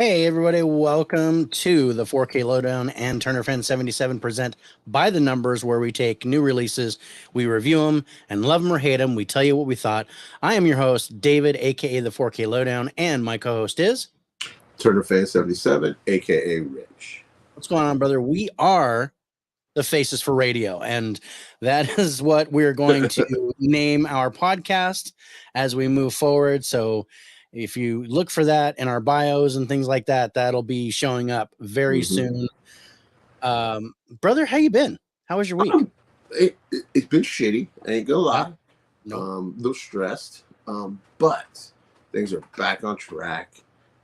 Hey everybody, welcome to the 4K Lowdown and Turner Fan 77 present By the Numbers, where we take new releases, we review them, and love them or hate them. We tell you what we thought. I am your host, David, aka the 4K Lowdown, and my co-host is Turner Fan 77, aka Rich. What's going on, brother? We are the Faces for Radio, and that is what we're going to name our podcast as we move forward. So if you look for that in our bios and things like that, that'll be showing up very soon. Brother, how you been? How was your week? It's been shitty. I ain't gonna lie. No. A little stressed. But things are back on track.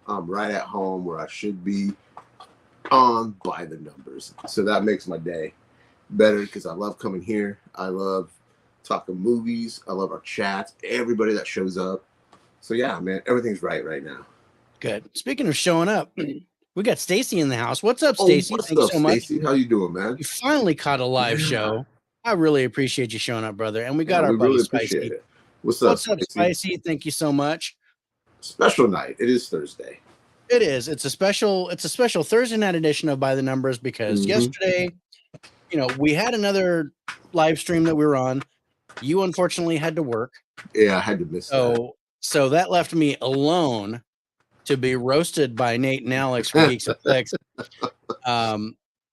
I'm right at home where I should be on By the Numbers. So that makes my day better because I love coming here. I love talking movies. I love our chats. Everybody that shows up. So yeah, man, everything's right now. Good. Speaking of showing up, we got Stacy in the house. What's up, Stacy? What's up, Stacy? How you doing, man? You finally caught a live show. I really appreciate you showing up, brother. And we got our we buddy really Spicy. Appreciate it. What's up, Spicy? Thank you so much. Special night. It is Thursday. It is. It's a special Thursday night edition of By the Numbers because yesterday, we had another live stream that we were on. You unfortunately had to work. Yeah, I had to miss that. So that left me alone to be roasted by Nate and Alex from Geeks and Flicks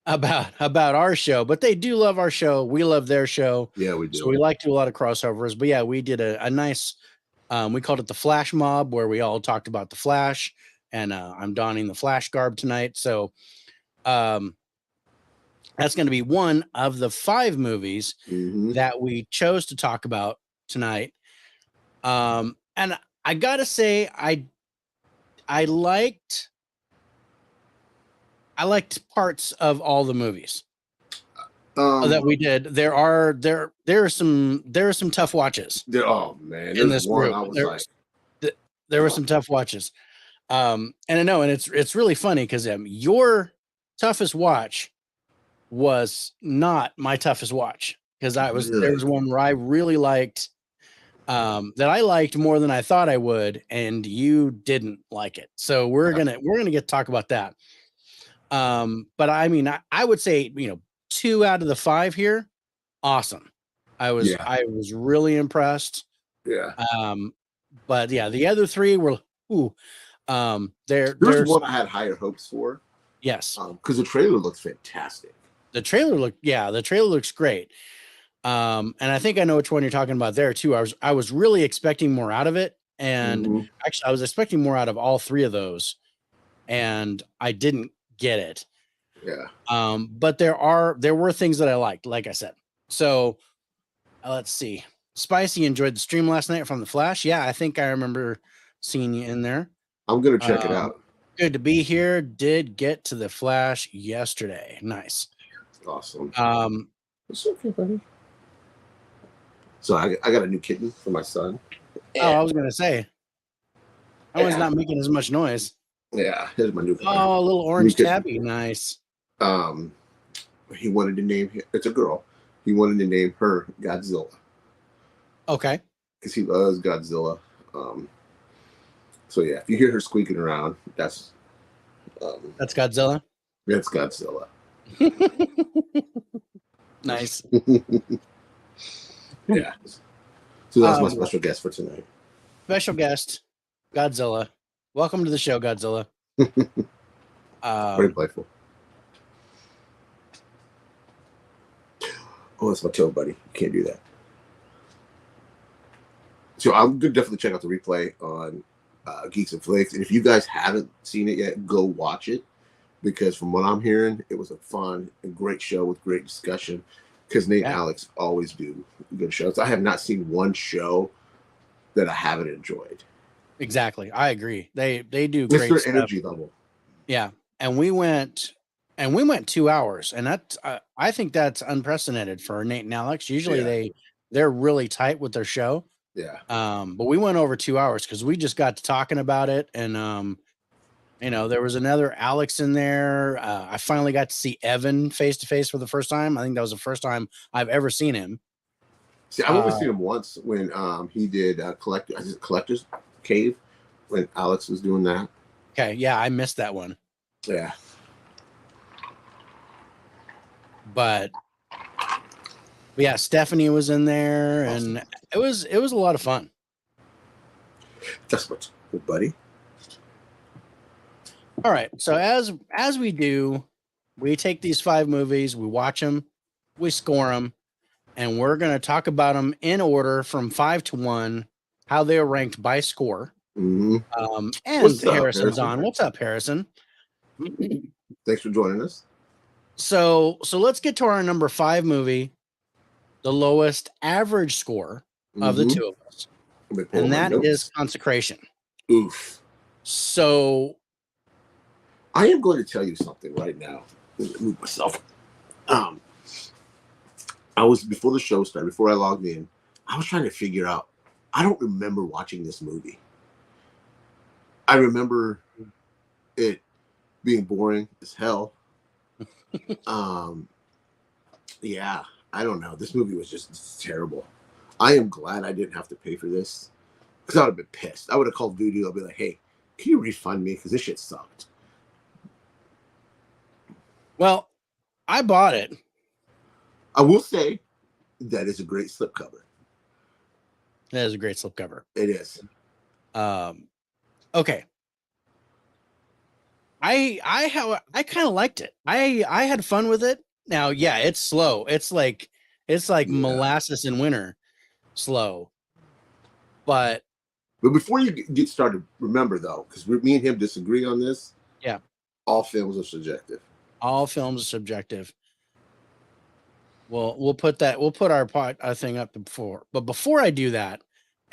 about our show. But they do love our show. We love their show. Yeah, we do. So we like to do a lot of crossovers. But yeah, we did a nice, we called it the Flash Mob, where we all talked about the Flash. And I'm donning the Flash garb tonight. So that's going to be one of the 5 movies that we chose to talk about tonight. And I gotta say, I liked parts of all the movies that we did. There are some tough watches. Oh man, in this group, there were some tough watches. And I know, and it's really funny because your toughest watch was not my toughest watch because there was one where I really liked. That I liked more than I thought I would, and you didn't like it. So we're gonna get to talk about that. But I mean, I would say 2 out of the 5 here, awesome. I was really impressed. Yeah. But yeah, the other 3 were there's one I had higher hopes for. Yes. Because the trailer looks fantastic. The trailer looks great. And I think I know which one you're talking about there too. I was really expecting more out of it. And actually I was expecting more out of all 3 of those. And I didn't get it. Yeah. But there were things that I liked, like I said. So let's see. Spicy enjoyed the stream last night from the Flash. Yeah, I think I remember seeing you in there. I'm gonna check it out. Good to be here. Did get to the Flash yesterday. Nice. Awesome. It's okay, buddy. So I got a new kitten for my son. Oh, I was gonna say. That one's not making as much noise. Yeah, here's my new. Oh, a little orange tabby, nice. He wanted to name. It's a girl. He wanted to name her Godzilla. Okay. Because he loves Godzilla. So yeah, if you hear her squeaking around, that's Godzilla. That's Godzilla. Nice. Yeah. So that's my special guest for tonight. Special guest, Godzilla. Welcome to the show, Godzilla. Very playful. Oh, that's my toe, buddy. You can't do that. So I'm going to definitely check out the replay on Geeks and Flicks. And if you guys haven't seen it yet, go watch it. Because from what I'm hearing, it was a fun and great show with great discussion. Because Nate and Alex always do good shows. I have not seen one show that I haven't enjoyed. Exactly. I agree. They do great It's their stuff. energy level. Yeah. And we went 2 hours. And that I think that's unprecedented for Nate and Alex. Usually they're really tight with their show. Yeah. But we went over 2 hours because we just got to talking about it. And there was another Alex in there. I finally got to see Evan face to face for the first time. I think that was the first time I've ever seen him. See, I've only seen him once when he did Collector's Cave when Alex was doing that. Okay, yeah, I missed that one, Yeah. but yeah, Stephanie was in there, Awesome. and it was a lot of fun. That's what's cool, buddy. All right, so as we do, we take these 5 movies, we watch them, we score them, and we're going to talk about them in order from 5 to 1, how they are ranked by score. Mm-hmm. And What's up, Harrison's Harrison? on. What's up, Harrison? Thanks for joining us. So let's get to our number 5 movie, the lowest average score of the two of us, and that is Consecration. Oof. So I am going to tell you something right now. Move myself. I was, before the show started, before I logged in, I was trying to figure out. I don't remember watching this movie. I remember it being boring as hell. Yeah, I don't know. This movie was just terrible. I am glad I didn't have to pay for this, because I would have been pissed. I would have called Voodoo. I'd be like, hey, can you refund me? Because this shit sucked. Well, I bought it. I will say that is a great slipcover. That is a great slipcover. It is. Okay. I kind of liked it. I had fun with it. Now, yeah, it's slow. It's like molasses in winter, slow. But before you get started, remember though, because me and him disagree on this. Yeah. All films are subjective. All films are subjective. Well, we'll put our thing up before. But before I do that,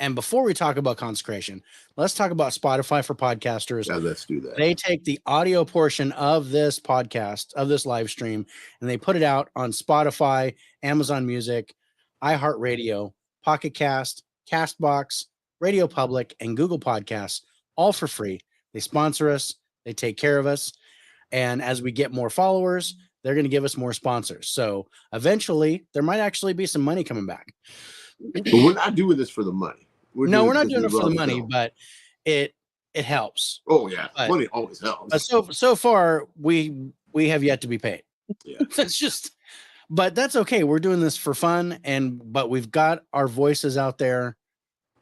and before we talk about Consecration, let's talk about Spotify for podcasters. Yeah, let's do that. They take the audio portion of this podcast, of this live stream, and they put it out on Spotify, Amazon Music, iHeartRadio, Pocket Cast, Castbox, Radio Public, and Google Podcasts, all for free. They sponsor us. They take care of us. And as we get more followers, they're going to give us more sponsors. So eventually, there might actually be some money coming back. But we're not doing this for the money. We're not doing it for the money, but it helps. Oh yeah, money always helps. But so far, we have yet to be paid. Yeah, but that's okay. We're doing this for fun, but we've got our voices out there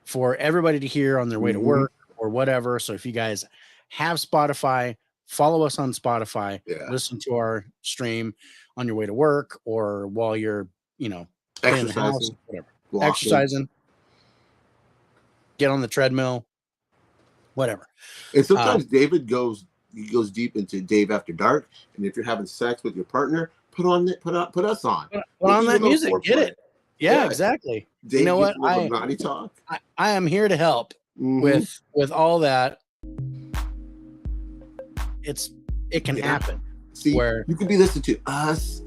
for everybody to hear on their way to work or whatever. So if you guys have Spotify, follow us on Spotify. Yeah. Listen to our stream on your way to work or while you're, in the house, whatever. Walking. Exercising. Get on the treadmill. Whatever. And sometimes David goes deep into Dave After Dark, and if you're having sex with your partner, put us on. Put on that music. Get it. Yeah, exactly. Dave, you know what? I am here to help with all that. It can happen. See, where you could be listening to us,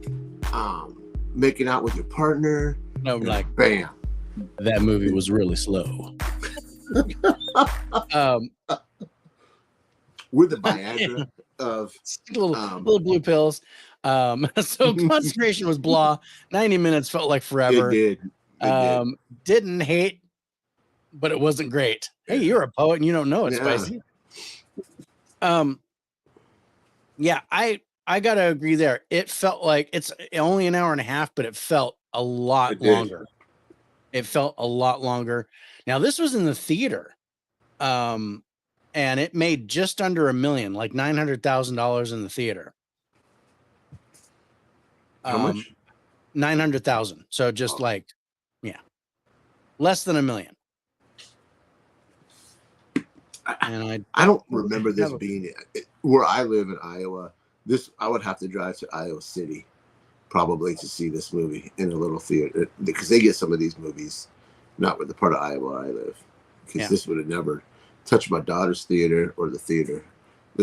making out with your partner. No, like bam. That movie was really slow. We're the Viagra of little blue pills. So Consecration was blah. 90 minutes felt like forever. It did. Didn't hate, but it wasn't great. Hey, you're a poet and you don't know it's spicy. Yeah, I gotta agree there. It felt like it's only an hour and a half, but it felt a lot longer. It felt a lot longer. Now, this was in the theater. And it made just under $1 million, like $900,000 in the theater. How much? 900,000. So just less than $1 million. And I don't remember this being where I live in Iowa. I would have to drive to Iowa City probably to see this movie in a little theater, because they get some of these movies not with the part of Iowa I live, because this would have never touched my daughter's theater or the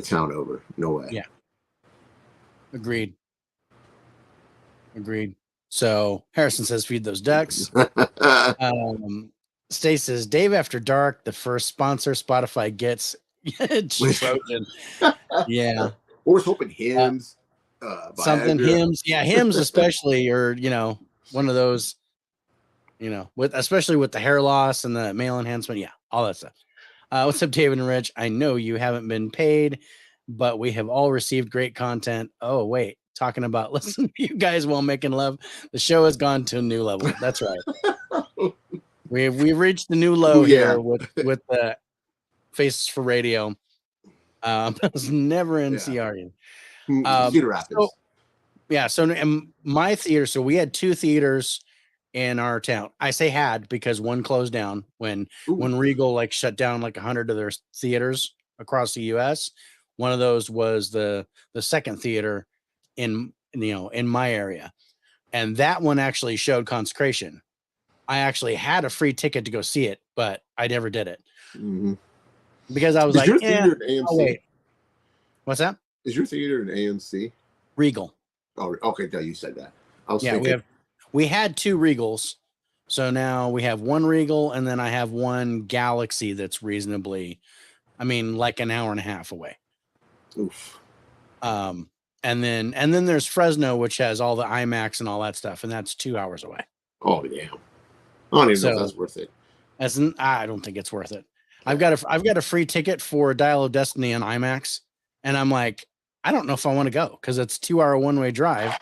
town over. No way. Yeah. Agreed. So Harrison says, feed those ducks. Stay says, Dave After Dark, the first sponsor Spotify gets. Trojan. Yeah. I was hoping hymns. Something hymns. Yeah, hymns especially, or one of those, especially with the hair loss and the male enhancement. Yeah, all that stuff. What's up, David and Rich? I know you haven't been paid, but we have all received great content. Oh, wait. Talking about listen to you guys while making love. The show has gone to a new level. That's right. We've reached the new low here with the Faces for Radio. It was never in CRU. Cedar Rapids. So in my theater, so we had 2 theaters in our town. I say had because one closed down when Regal like shut down like 100 of their theaters across the US. One of those was the second theater in my area. And that one actually showed Consecration. I actually had a free ticket to go see it, but I never did it. Mm-hmm. Because I was like, your theater an AMC? Oh, wait. What's that? Is your theater an AMC? Regal. Oh, okay. No, you said that. I was thinking. We had 2 Regals. So now we have 1 Regal, and then I have 1 Galaxy that's reasonably, like an hour and a half away. Oof. And then there's Fresno, which has all the IMAX and all that stuff, and that's 2 hours away. Oh, yeah. I don't even know if that's worth it. I don't think it's worth it. I've got a free ticket for Dial of Destiny on IMAX, and I'm like, I don't know if I want to go because it's 2-hour one-way drive.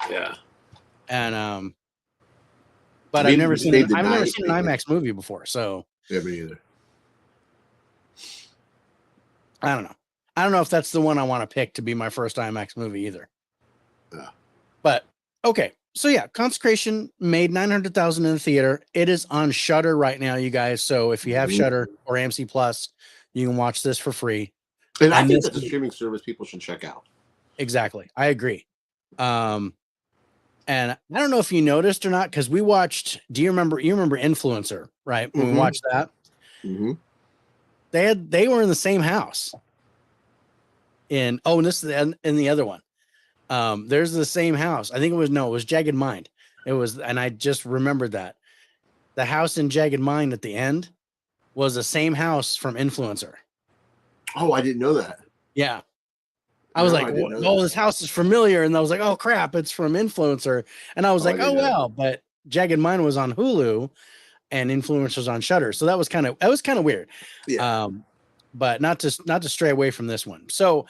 Yeah. And but I've never seen an IMAX movie before, so yeah, me either. I don't know. I don't know if that's the one I want to pick to be my first IMAX movie either. Yeah. But okay, so yeah, Consecration made 900,000 in the theater. It is on Shudder right now, you guys. So if you have Shudder or AMC Plus, you can watch this for free. And I think that's a streaming service people should check out. Exactly, I agree. And I don't know if you noticed or not, because we watched. Do you remember? You remember Influencer, right? When we watched that, they were in the same house. And this is in the other one. There's the same house. I think it was Jagged Mind. It was, and I just remembered that the house in Jagged Mind at the end was the same house from Influencer. Oh, I didn't know that. Yeah. I was like, this house is familiar. And I was like, oh crap, it's from Influencer. And I was like, oh well, but Jagged Mind was on Hulu and Influencer's on Shudder. So that was kind of weird. Yeah. But not to stray away from this one. So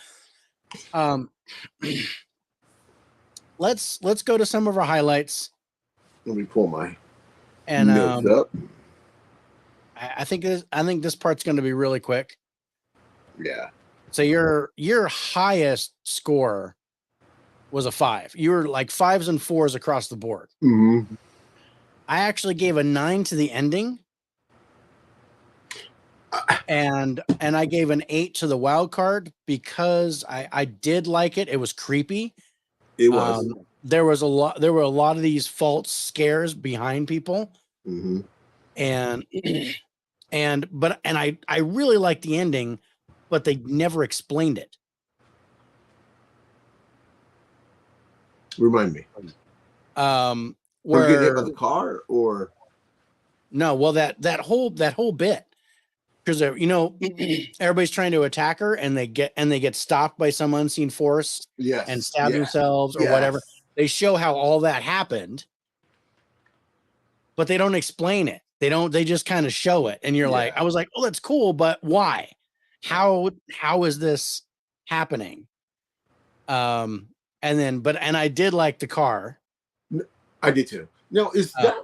let's go to some of our highlights. Let me pull my notes up. I think this part's going to be really quick. Yeah. So your highest score was a 5. You were like 5s and 4s across the board. Mm-hmm. I actually gave a 9 to the ending, and I gave an 8 to the wild card because I did like it. It was creepy. It was. There were a lot of these false scares behind people, and I really liked the ending. But they never explained it. Remind me. Where about the car or no? Well, that whole bit, because everybody's trying to attack her, and they get stopped by some unseen force, and stab themselves or whatever. They show how all that happened, but they don't explain it. They just kind of show it, and you're like, I was like, oh, that's cool, but why? How is this happening? And I did like the car. I did too. Now, is that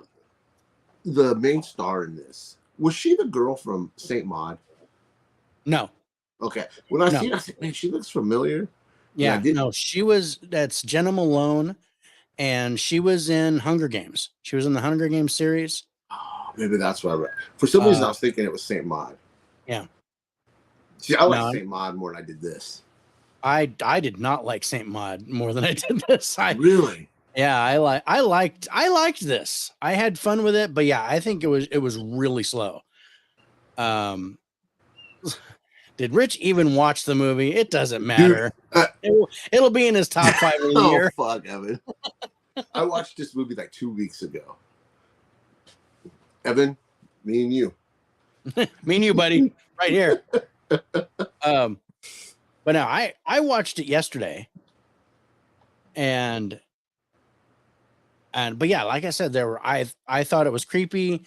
the main star in this? Was she the girl from Saint Maud? No. Okay. When I see her, I said, man, she looks familiar. Yeah. No, that's Jenna Malone, and she was in Hunger Games. She was in the Hunger Games series. Oh, maybe that's why. For some reason, I was thinking it was Saint Maud. Yeah. See, I like Saint Maud more than I did this. I did not like Saint Maud more than I did this. Really? Yeah, I liked this. I had fun with it, but yeah, I think it was really slow. Did Rich even watch the movie? It doesn't matter. It'll be in his top 5 of the year. Oh fuck, Evan. I watched this movie like 2 weeks ago. Evan, me and you. Me and you, buddy. Right here. But now I watched it yesterday, but yeah, like I said, I thought it was creepy.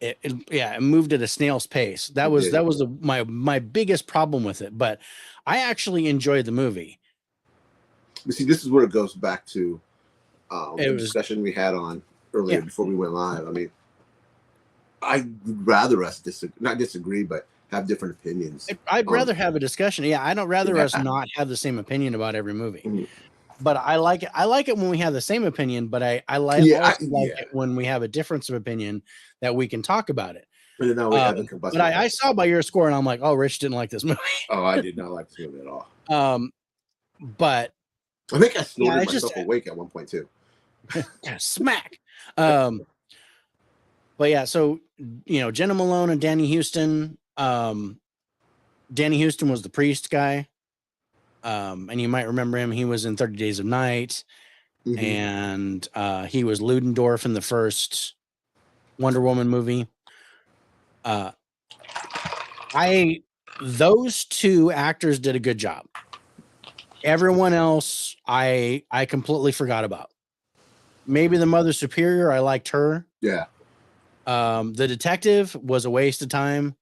it moved at a snail's pace. That was my biggest problem with it. But I actually enjoyed the movie. But see, this is where it goes back to the discussion we had on earlier before we went live. I mean, I'd rather us not disagree, but have different opinions. I'd rather have a discussion. Yeah, I don't rather us not have the same opinion about every movie. Mm-hmm. But I like it. I like it when we have the same opinion, but I like it when we have a difference of opinion that we can talk about it. But I saw by your score and I'm like, oh, Rich didn't like this movie. Oh, I did not like this movie at all. But I think I snorted myself awake at one point too. Smack. But yeah, so Jenna Malone and Danny Houston. Danny Houston was the priest guy. And you might remember him. He was in 30 Days of Night, and he was Ludendorff in the first Wonder Woman movie. Those two actors did a good job. Everyone else, I completely forgot about. Maybe the Mother Superior, I liked her. Yeah. The detective was a waste of time.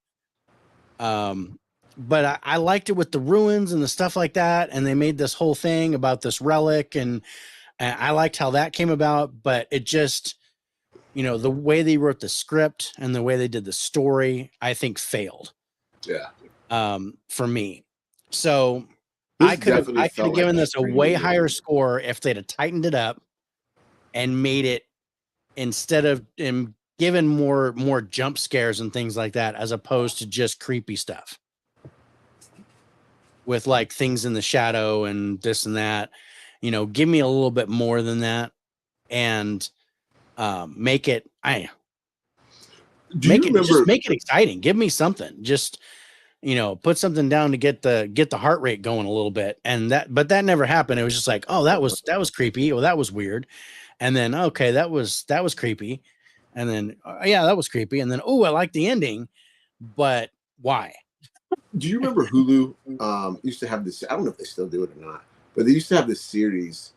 But I liked it with the ruins and the stuff like that. And they made this whole thing about this relic. And I liked how that came about. But it just, the way they wrote the script and the way they did the story, I think failed. Yeah. For me. So I could have given this a way higher score if they'd have tightened it up and made it, instead of given more jump scares and things like that, as opposed to just creepy stuff with like things in the shadow and this and that. Give me a little bit more than that, and make it make it exciting. Give me something. Just put something down to get the heart rate going a little bit. But that never happened. It was just like, oh, that was creepy. Oh, that was weird. And then, okay, that was creepy. And then, yeah, that was creepy. And then, oh, I like the ending, but why? Do you remember Hulu used to have this? I don't know if they still do it or not, but they used to have this series.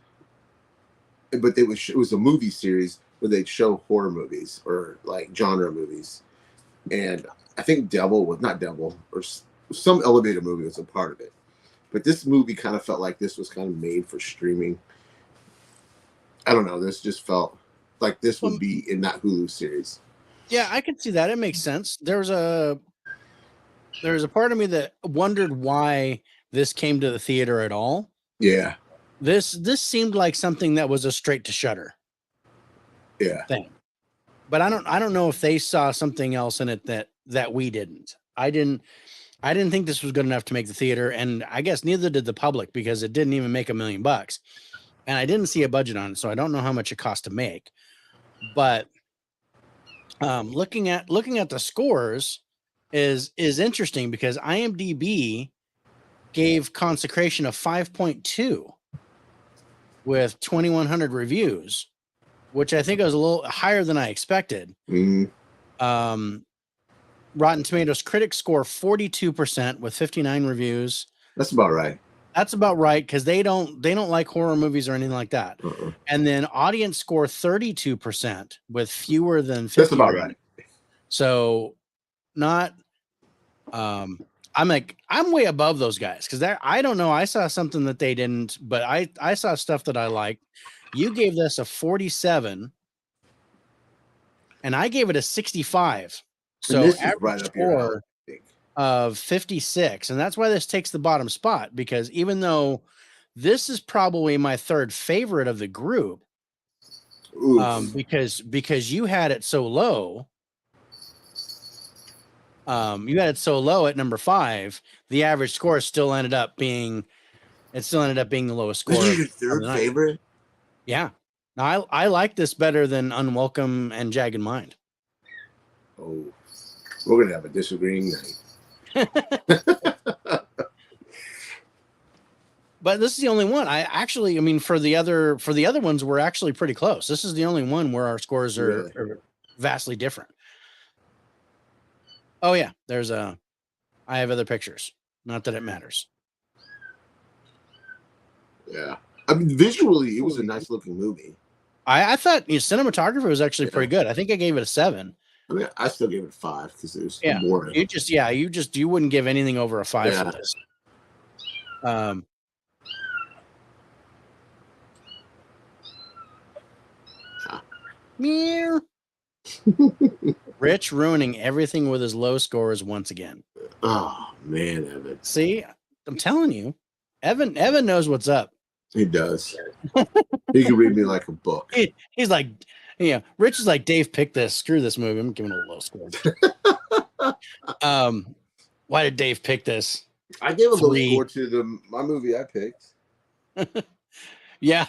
But it was a movie series where they'd show horror movies or like genre movies, and I think or some elevator movie was a part of it. But this movie kind of felt like this was kind of made for streaming. I don't know. This just felt like this would be in that Hulu series. Yeah, I could see that. It makes sense. There's a part of me that wondered why this came to the theater at all. Yeah. This seemed like something that was a straight to Shudder. Yeah. Thing. But I don't know if they saw something else in it that we didn't. I didn't think this was good enough to make the theater, and I guess neither did the public, because it didn't even make $1 million. And I didn't see a budget on it, so I don't know how much it cost to make. But looking at the scores is interesting, because IMDb gave Consecration a 5.2 with 2,100 reviews, which I think was a little higher than I expected. Mm-hmm. Rotten Tomatoes critics score 42% with 59 reviews. That's about right. That's about right, because they don't like horror movies or anything like that. And then audience score 32% with fewer than 50. That's about right. So not I'm way above those guys, because I don't know. I saw something that they didn't, but I saw stuff that I liked. You gave this a 47, and I gave it a 65. So average score of 56, and that's why this takes the bottom spot, because even though this is probably my third favorite of the group, because you had it so low. You had it so low at number 5, the average score still ended up being the lowest score. This is your third favorite? Yeah. Now I like this better than Unwelcome and Jagged Mind. Oh, we're gonna have a disagreeing night. But this is the only one. For the other ones, we're actually pretty close. This is the only one where our scores are vastly different. Oh yeah, I have other pictures. Not that it matters. Yeah, I mean, visually, it was a nice looking movie. I thought cinematography was actually pretty good. I think I gave it a 7. I mean, I still gave it 5 because it was Yeah, boring. you wouldn't give anything over a 5 for this. Meow. Rich ruining everything with his low scores once again. Oh man, Evan. See, I'm telling you, Evan knows what's up. He does. He can read me like a book. He's like, Rich is like, Dave picked this. Screw this movie. I'm giving it a low score. Why did Dave pick this? I gave a low score to my movie I picked. Yeah.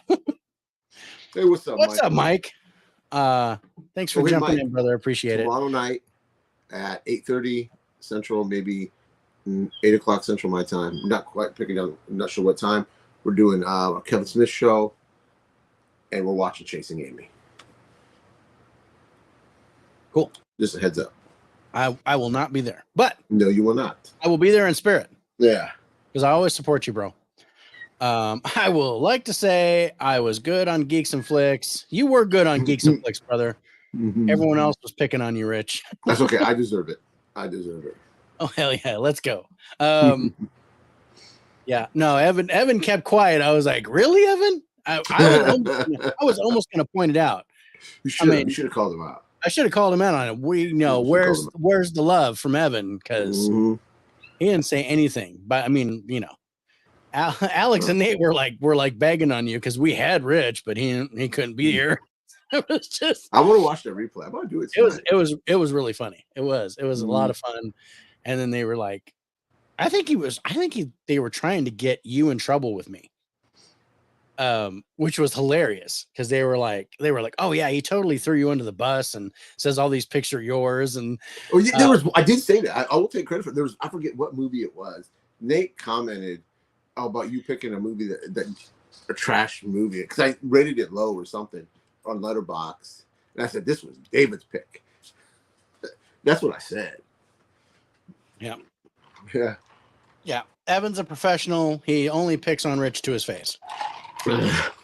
Hey, what's up, Mike? What's up, Mike? Thanks for jumping in, brother. Appreciate tomorrow night at 8:30 Central, maybe 8 o'clock Central my time. I'm not quite picking up. I'm not sure what time. We're doing a Kevin Smith show, and we're watching Chasing Amy. Cool. Just a heads up. I will not be there, but no, you will not. I will be there in spirit. Yeah, because I always support you, bro. I will like to say I was good on Geeks and Flicks. You were good on Geeks and Flicks, brother. Everyone else was picking on you, Rich. That's okay. I deserve it. I deserve it. Oh, hell yeah. Let's go. Yeah. No, Evan kept quiet. I was like, really, Evan? I was almost going to point it out. You should have called him out. I should have called him out on it. We know where's the love from Evan, because he didn't say anything. But I mean, Alex and Nate were like begging on you because we had Rich, but he couldn't be here. It was just. I want to watch that replay. I want to do it tonight. It was really funny. It was a lot of fun, and then they were like, they were trying to get you in trouble with me. Which was hilarious because they were like, oh yeah, he totally threw you under the bus and says all these pictures are yours. And I did say that. I will take credit for it. I forget what movie it was. Nate commented about you picking a movie that a trash movie because I rated it low or something on Letterboxd, and I said this was David's pick. That's what I said. Yeah. Evan's a professional. He only picks on Rich to his face. That's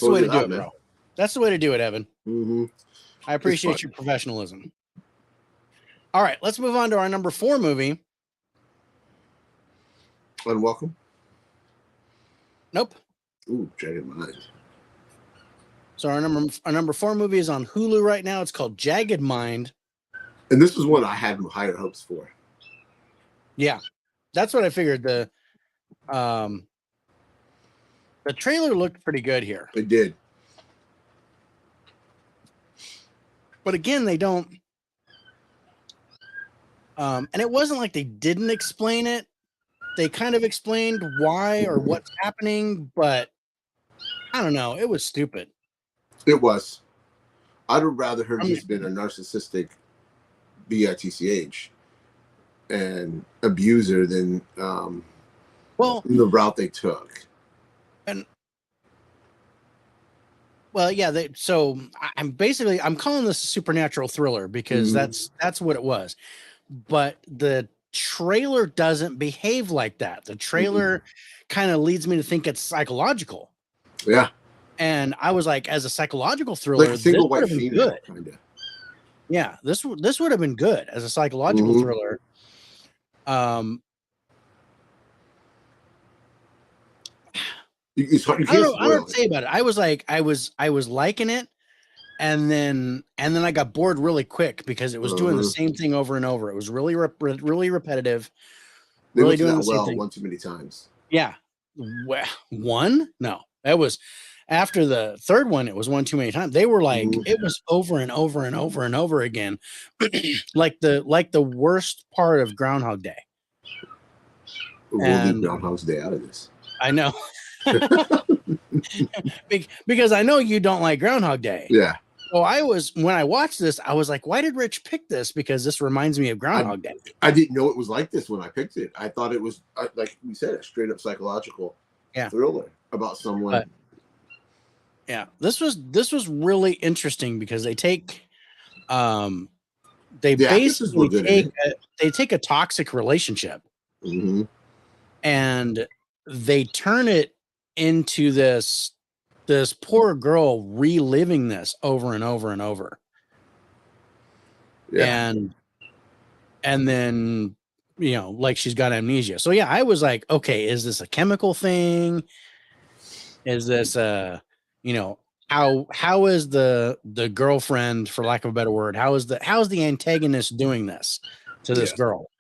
the way to do it, bro. That's the way to do it, Evan. I appreciate your professionalism. All right, let's move on to our number 4 movie. Unwelcome? Nope. Ooh, Jagged Mind. So our number 4 movie is on Hulu right now. It's called Jagged Mind. And this was one I had higher hopes for. Yeah. That's what I figured. The trailer looked pretty good here. It did. But again, they don't. And it wasn't like they didn't explain it. They kind of explained why or what's happening, but I don't know. It was stupid. It was. I'd have rather her just been a narcissistic bitch and abuser than the route they took. And I'm calling this a supernatural thriller because that's what it was. But the trailer doesn't behave like that. The trailer kind of leads me to think it's psychological. Yeah. And I was like, as a psychological thriller, like a single white female, good. Kinda. Yeah, this would have been good as a psychological thriller. I don't know what to say about it. I was like, I was liking it, and then I got bored really quick because it was doing the same thing over and over. It was really really repetitive. They really doing the same thing one too many times. Yeah, one? No, that was after the third one. It was one too many times. They were like, it was over and over and over and over again, like the worst part of Groundhog Day. We'll leave Groundhog Day out of this. I know. Because I know you don't like Groundhog Day. Yeah. So when I watched this, I was like, why did Rich pick this? Because this reminds me of Groundhog Day. I didn't know it was like this when I picked it. I thought it was, like we said, a straight up psychological thriller about someone. This was really interesting because they take they take a toxic relationship and they turn it into this poor girl reliving this over and over and over. Yeah. And then, you know, like she's got amnesia. So yeah, I was like, okay, is this a chemical thing? Is this you know, how is the girlfriend, for lack of a better word, how's the antagonist doing this to this girl?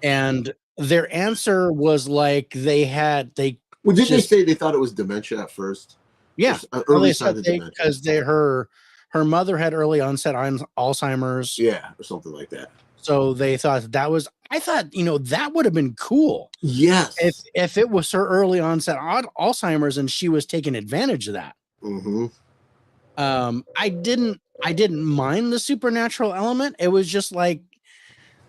And their answer was like they Well, didn't they just say they thought it was dementia at first? yeah. Or Well, early they said signs of they dementia. because they her mother had early onset Alzheimer's. Yeah, or something like that. So they thought that was, I thought, you know, that would have been cool Yes. if it was her early onset Alzheimer's and she was taking advantage of that. Mm-hmm. I didn't mind the supernatural element. It was just like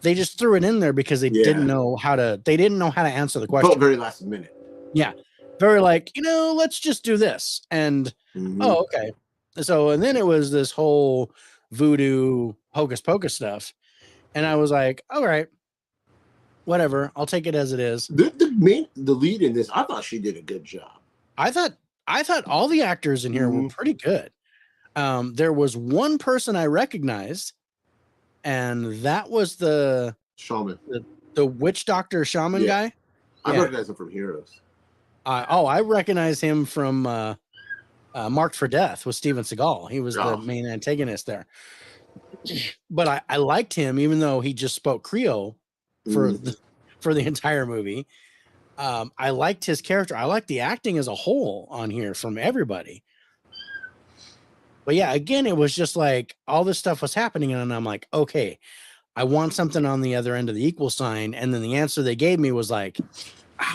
they just threw it in there because they didn't know how to answer the question. Felt very last minute. Yeah. Very like, you know, let's just do this. And oh, okay. So and then it was this whole voodoo hocus pocus stuff. And I was like, all right, whatever. I'll take it as it is. The lead in this, I thought she did a good job. I thought all the actors in here were pretty good. There was one person I recognized, and that was the shaman, the witch doctor shaman guy. I recognize him from Heroes. I recognize him from Marked for Death with Steven Seagal. He was the main antagonist there. But I liked him, even though he just spoke Creole for the entire movie. I liked his character. I liked the acting as a whole on here from everybody. But yeah, again, it was just like all this stuff was happening, and I'm like, okay, I want something on the other end of the equal sign. And then the answer they gave me was like,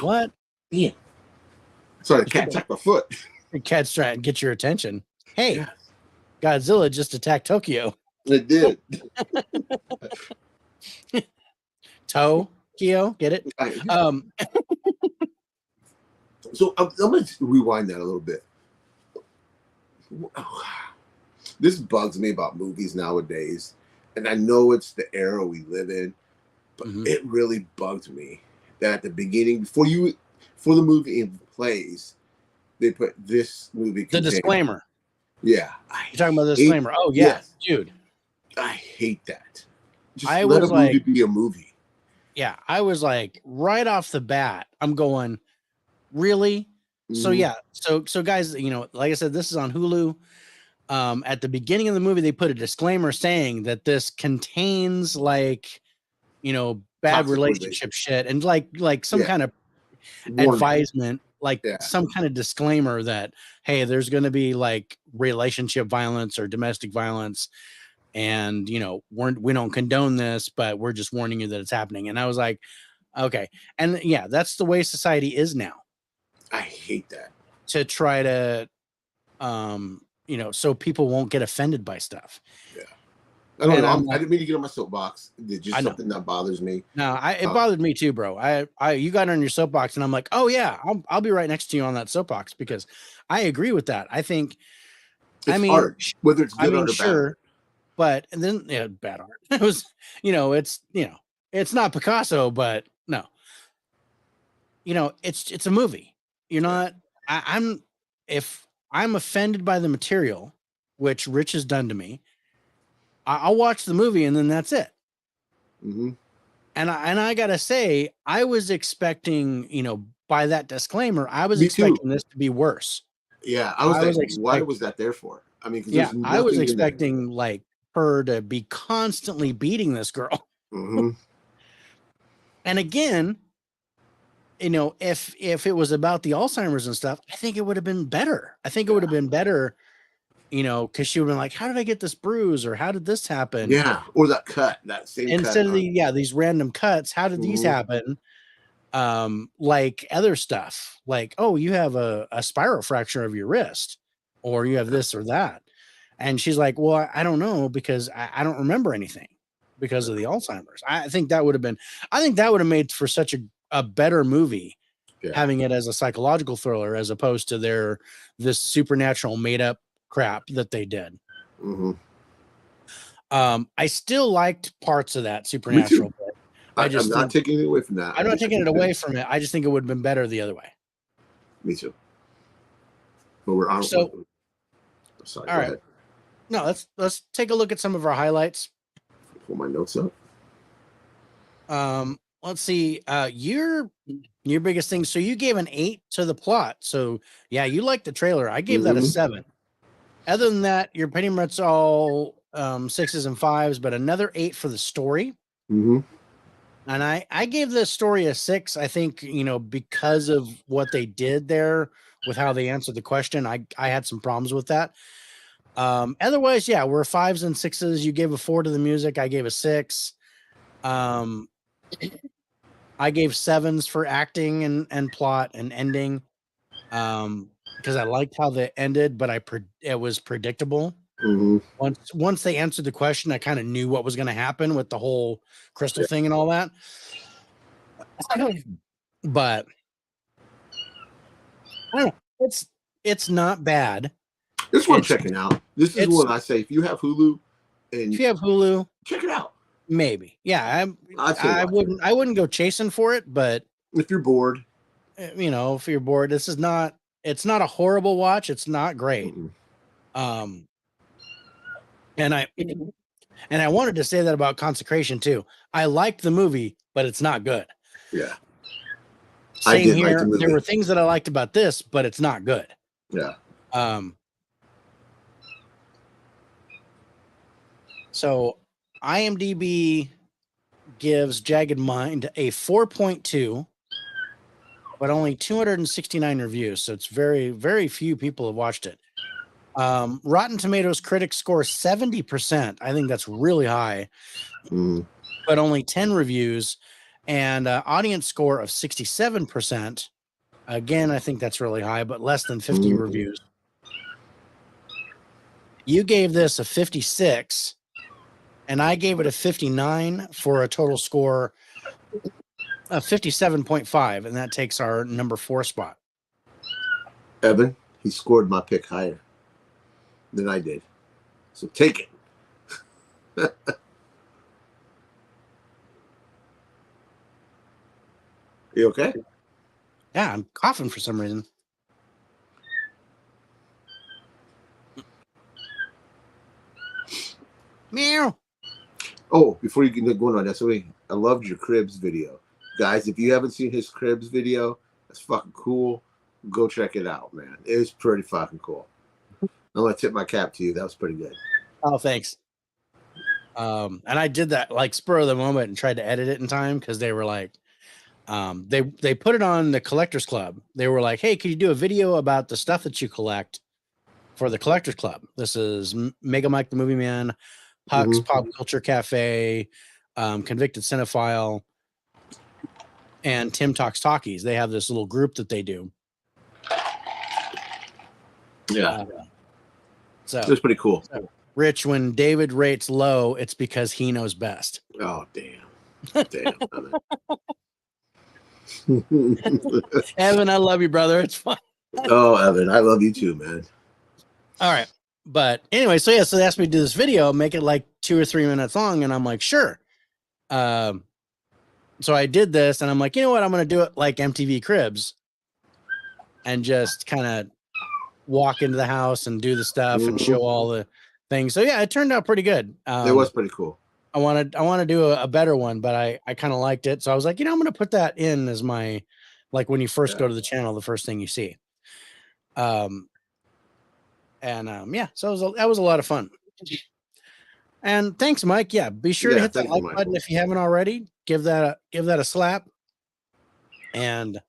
what? Yeah. Sorry, the cat attacked my foot. The cat's trying to get your attention. Hey, Godzilla just attacked Tokyo. It did. Tokyo, get it? So I'm going to rewind that a little bit. This bugs me about movies nowadays, and I know it's the era we live in, but it really bugged me that at the beginning, before the movie even plays, they put this movie. The disclaimer. Yeah, you're talking about the disclaimer. Oh yeah, dude. I hate that. Just I let was a movie like, be a movie. Yeah, I was like, right off the bat, I'm going, really? So yeah, so guys, you know, like I said, this is on Hulu. At the beginning of the movie, they put a disclaimer saying that this contains like, you know, bad relationship shit and like some kind of advisement, like some kind of disclaimer that, hey, there's going to be like relationship violence or domestic violence. And, you know, we don't condone this, but we're just warning you that it's happening. And I was like, okay. And yeah, that's the way society is now. I hate that. To try to, you know, so people won't get offended by stuff. Yeah. I don't know. I didn't mean to get on my soapbox. It's just something that bothers me. No, it bothered me too, bro. You got on your soapbox, and I'm like, oh yeah, I'll be right next to you on that soapbox because I agree with that. I think, it's art, whether it's good art or bad art. But and then bad art. It was, you know, it's not Picasso, but no, you know, it's a movie. You're not. If I'm offended by the material, which Rich has done to me, I'll watch the movie and then that's it. And I gotta say, I was expecting, you know, by that disclaimer, I was expecting this to be worse. Yeah, I was like, why was that there for? I mean, I was expecting like her to be constantly beating this girl. And again, you know, if it was about the Alzheimer's and stuff, I think it would have been better. I think it would have been better, you know, because she would have been like, how did I get this bruise? Or how did this happen? Yeah. Or that cut, that same instead cut. of these random cuts, how did these happen? Like other stuff, like, oh, you have a spiral fracture of your wrist, or you have this or that. And she's like, well, I don't know because I don't remember anything because of the Alzheimer's. I think that would have made for such a better movie, having it as a psychological thriller as opposed to this supernatural made up crap that they did. I still liked parts of that supernatural bit. I'm not taking it away from that. I'm not taking it away from it. I just think it would have been better the other way. Me too. But we're on. Sorry. All right. No, let's take a look at some of our highlights. Pull my notes up. Let's see. Your biggest thing. So you gave an 8 to the plot. So yeah, you liked the trailer. I gave that a 7. Other than that, you're pretty much all 6s and 5s, but another 8 for the story. And I gave the story a 6. I think, because of what they did there with how they answered the question, I had some problems with that. Otherwise, yeah, we're 5s and 6s. You gave a 4 to the music. I gave a 6. I gave 7s for acting and plot and ending. Because I liked how they ended, but it was predictable. Once they answered the question, I kind of knew what was going to happen with the whole crystal thing and all that. But I don't know, it's not bad. This one checking out. This is one I say if you have Hulu, check it out. Maybe, yeah. I wouldn't go chasing for it, but if you're bored, if you're bored, it's not a horrible watch. It's not great. And I wanted to say that about Consecration too. I liked the movie, but it's not good. Yeah. Same here. There were things that I liked about this, but it's not good. Yeah. So IMDb gives Jagged Mind a 4.2, but only 269 reviews. So it's very, very few people have watched it. Rotten Tomatoes critics score 70%. I think that's really high, but only 10 reviews, and audience score of 67%. Again, I think that's really high, but less than 50 reviews. You gave this a 56, and I gave it a 59 for a total score of 57.5, and that takes our number 4 spot. Evan, he scored my pick higher than I did. So take it. You okay? Yeah, I'm coughing for some reason. Meow. Oh, before you get going on that, I loved your Cribs video. Guys, if you haven't seen his Cribs video, that's fucking cool. Go check it out, man. It was pretty fucking cool. I'm going to tip my cap to you. That was pretty good. Oh, thanks. And I did that like spur of the moment and tried to edit it in time because they were like, they put it on the Collectors Club. They were like, hey, could you do a video about the stuff that you collect for the Collectors Club? This is Mega Mike the Movie Man, Puck's Pop Culture Cafe, Convicted Cinephile, and Tim Talks Talkies. They have this little group that they do. Yeah. So it was pretty cool. So, Rich, when David rates low, it's because he knows best. Oh, damn. Evan, I love you, brother. It's fun. Oh, Evan, I love you too, man. All right. But anyway, so they asked me to do this video, make it like 2 or 3 minutes long. And I'm like, sure. So I did this and I'm like, you know what? I'm going to do it like MTV Cribs and just kind of walk into the house and do the stuff and show all the things. So yeah, it turned out pretty good. It was pretty cool. I want to do a better one, but I kind of liked it. So I was like, I'm going to put that in as my, like when you first go to the channel, the first thing you see. Yeah, so that was a lot of fun. And thanks, Mike. Yeah, be sure to hit that like button if you haven't already. Give that a slap. And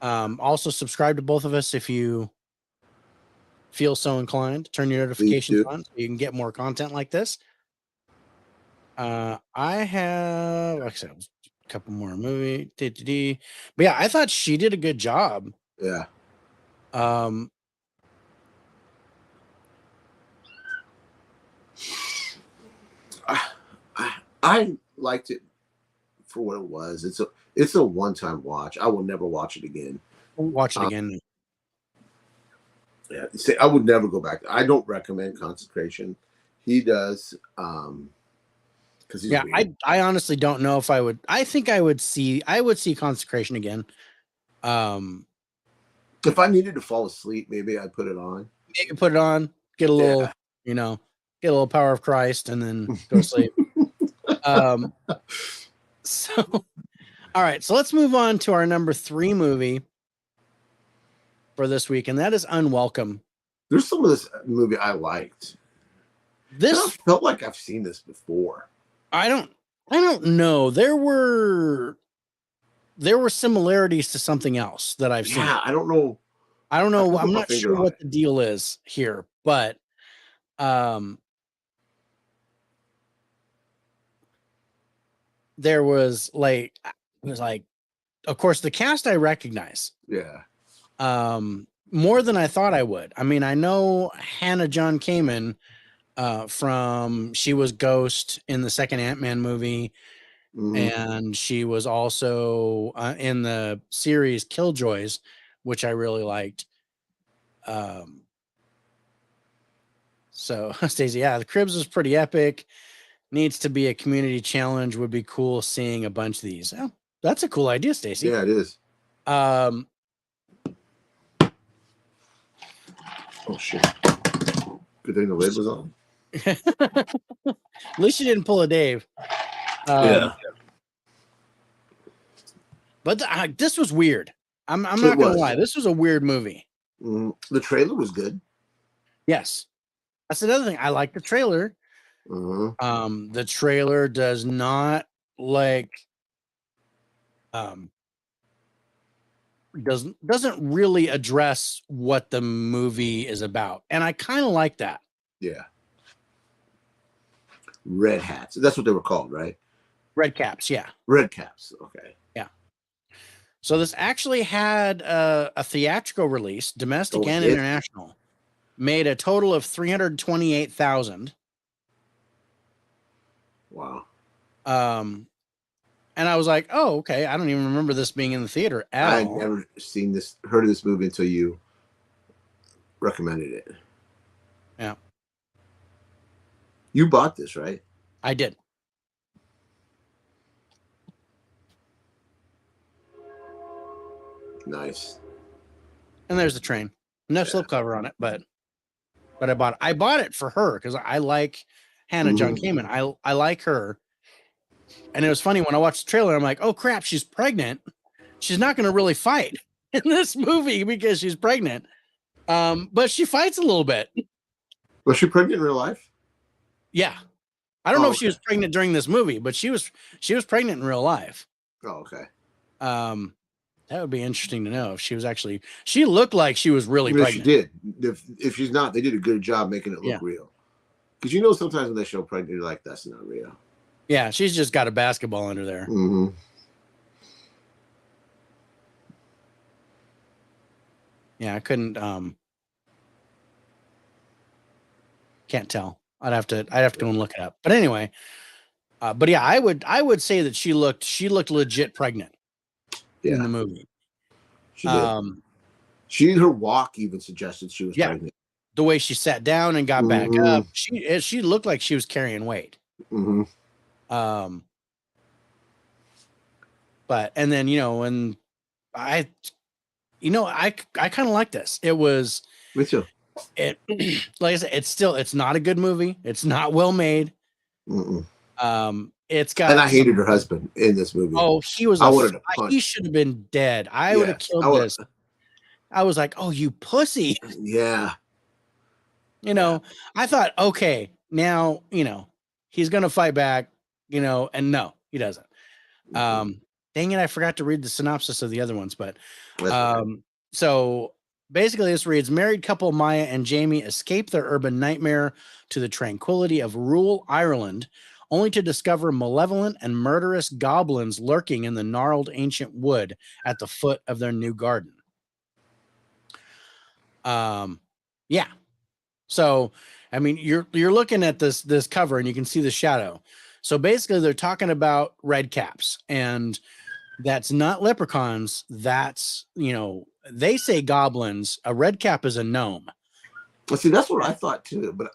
also subscribe to both of us if you feel so inclined. Turn your notifications on so you can get more content like this. I have, like I said, a couple more movie. But yeah, I thought she did a good job. Yeah. I liked it for what it was. It's a one-time watch. I will never watch it again. Watch it again. Yeah, I would never go back. I don't recommend Consecration. He does. Because yeah, I honestly don't know if I would. I think I would see Consecration again. If I needed to fall asleep, maybe I'd put it on. Maybe put it on, get a little, get a little power of Christ, and then go to sleep. So, all right. So let's move on to our number 3 movie for this week, and that is Unwelcome. There's some of this movie I liked. This I felt like I've seen this before. I don't know. There were similarities to something else that I've seen. Yeah, I don't know. I'm not sure what the deal is here, but there was of course, the cast I recognize. Yeah. More than I thought I would. I mean, I know Hannah John Kamen from she was Ghost in the second Ant-Man movie, and she was also in the series Killjoys, which I really liked. So Stacey, yeah, the Cribs was pretty epic. Needs to be a community challenge. Would be cool seeing a bunch of these. Oh, that's a cool idea, Stacey. Yeah, it is. Oh shit! Good thing the lid was on. At least you didn't pull a Dave. Yeah. But this was weird. I'm not gonna lie. This was a weird movie. The trailer was good. Yes, that's another thing. I like the trailer. The trailer does not doesn't really address what the movie is about, and I kind of like that. Yeah. Red hats. That's what they were called, right? Red caps. Yeah. Red caps. Okay. Yeah. So this actually had a theatrical release, domestic and international. Made a total of $328,000. Wow. And I was like, oh, okay. I don't even remember this being in the theater at all. I'd never heard of this movie until you recommended it. Yeah. You bought this, right? I did. Nice. And there's the train. No slipcover on it, but I bought it for her because I like Hannah John Kamen. I like her. And it was funny when I watched the trailer, I'm like, oh crap, she's pregnant. She's not going to really fight in this movie because she's pregnant. But she fights a little bit. Was she pregnant in real life? Yeah. I don't know if she was pregnant during this movie, but she was pregnant in real life. Oh, okay. That would be interesting to know if she was actually. She looked like she was really pregnant. She did. If she's not, they did a good job making it look real. Because sometimes when they show pregnant, you're like, that's not real. Yeah, she's just got a basketball under there. Yeah, I couldn't. Can't tell. I'd have to go and look it up. But anyway, but yeah, I would say that she looked legit pregnant in the movie. She did. Her walk even suggested she was pregnant. The way she sat down and got back up, she looked like she was carrying weight. But and then when I kind of like this. It was me too. It like I said, it's not a good movie. It's not well made. It's got, and I hated her husband in this movie. Oh, he should have been dead. I would have killed this. I was like, oh, you pussy. Yeah. I thought, okay, now, he's going to fight back, and no, he doesn't. Dang it. I forgot to read the synopsis of the other ones, but, so basically this reads: married couple Maya and Jamie escape their urban nightmare to the tranquility of rural Ireland, only to discover malevolent and murderous goblins lurking in the gnarled ancient wood at the foot of their new garden. Yeah. So, I mean, you're looking at this cover and you can see the shadow. So basically they're talking about red caps, and that's not leprechauns. That's, they say goblins. A red cap is a gnome. Well, see, that's what I thought too, but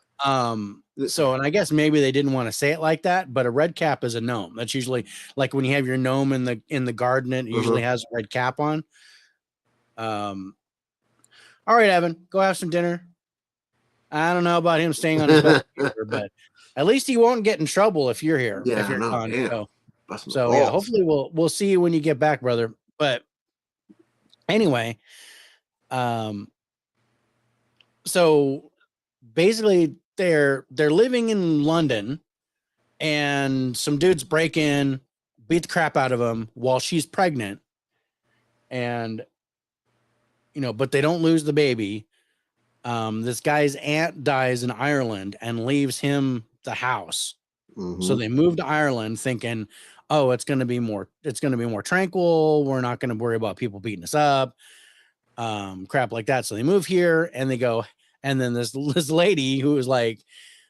so, and I guess maybe they didn't want to say it like that, but a red cap is a gnome. That's usually like when you have your gnome in the garden, it usually has a red cap on. All right, Evan, go have some dinner. I don't know about him staying on his best behavior, but at least he won't get in trouble if you're here. Yeah, if you're no, gone. damn. So yeah, hopefully we'll see you when you get back, brother. But anyway, so basically they're living in London, and some dudes break in, beat the crap out of him while she's pregnant, and but they don't lose the baby. This guy's aunt dies in Ireland and leaves him the house. So they moved to Ireland thinking, oh, it's going to be more tranquil. We're not going to worry about people beating us up, crap like that. So they move here and they go, and then this lady who was like,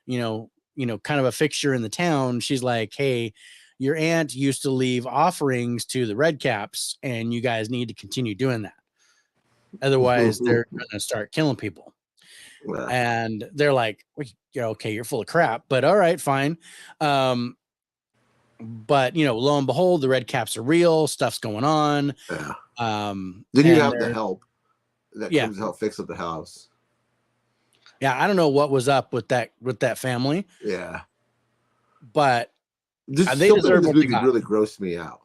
kind of a fixture in the town. She's like, hey, your aunt used to leave offerings to the Red Caps, and you guys need to continue doing that. Otherwise, they're going to start killing people. Wow. And they're like, well, okay, you're full of crap, but all right, fine. But lo and behold, the Red Caps are real. Stuff's going on. Yeah. Then you have the help that comes to help fix up the house. Yeah, I don't know what was up with that family. Yeah, but they deserve what they got. Really grossed me out.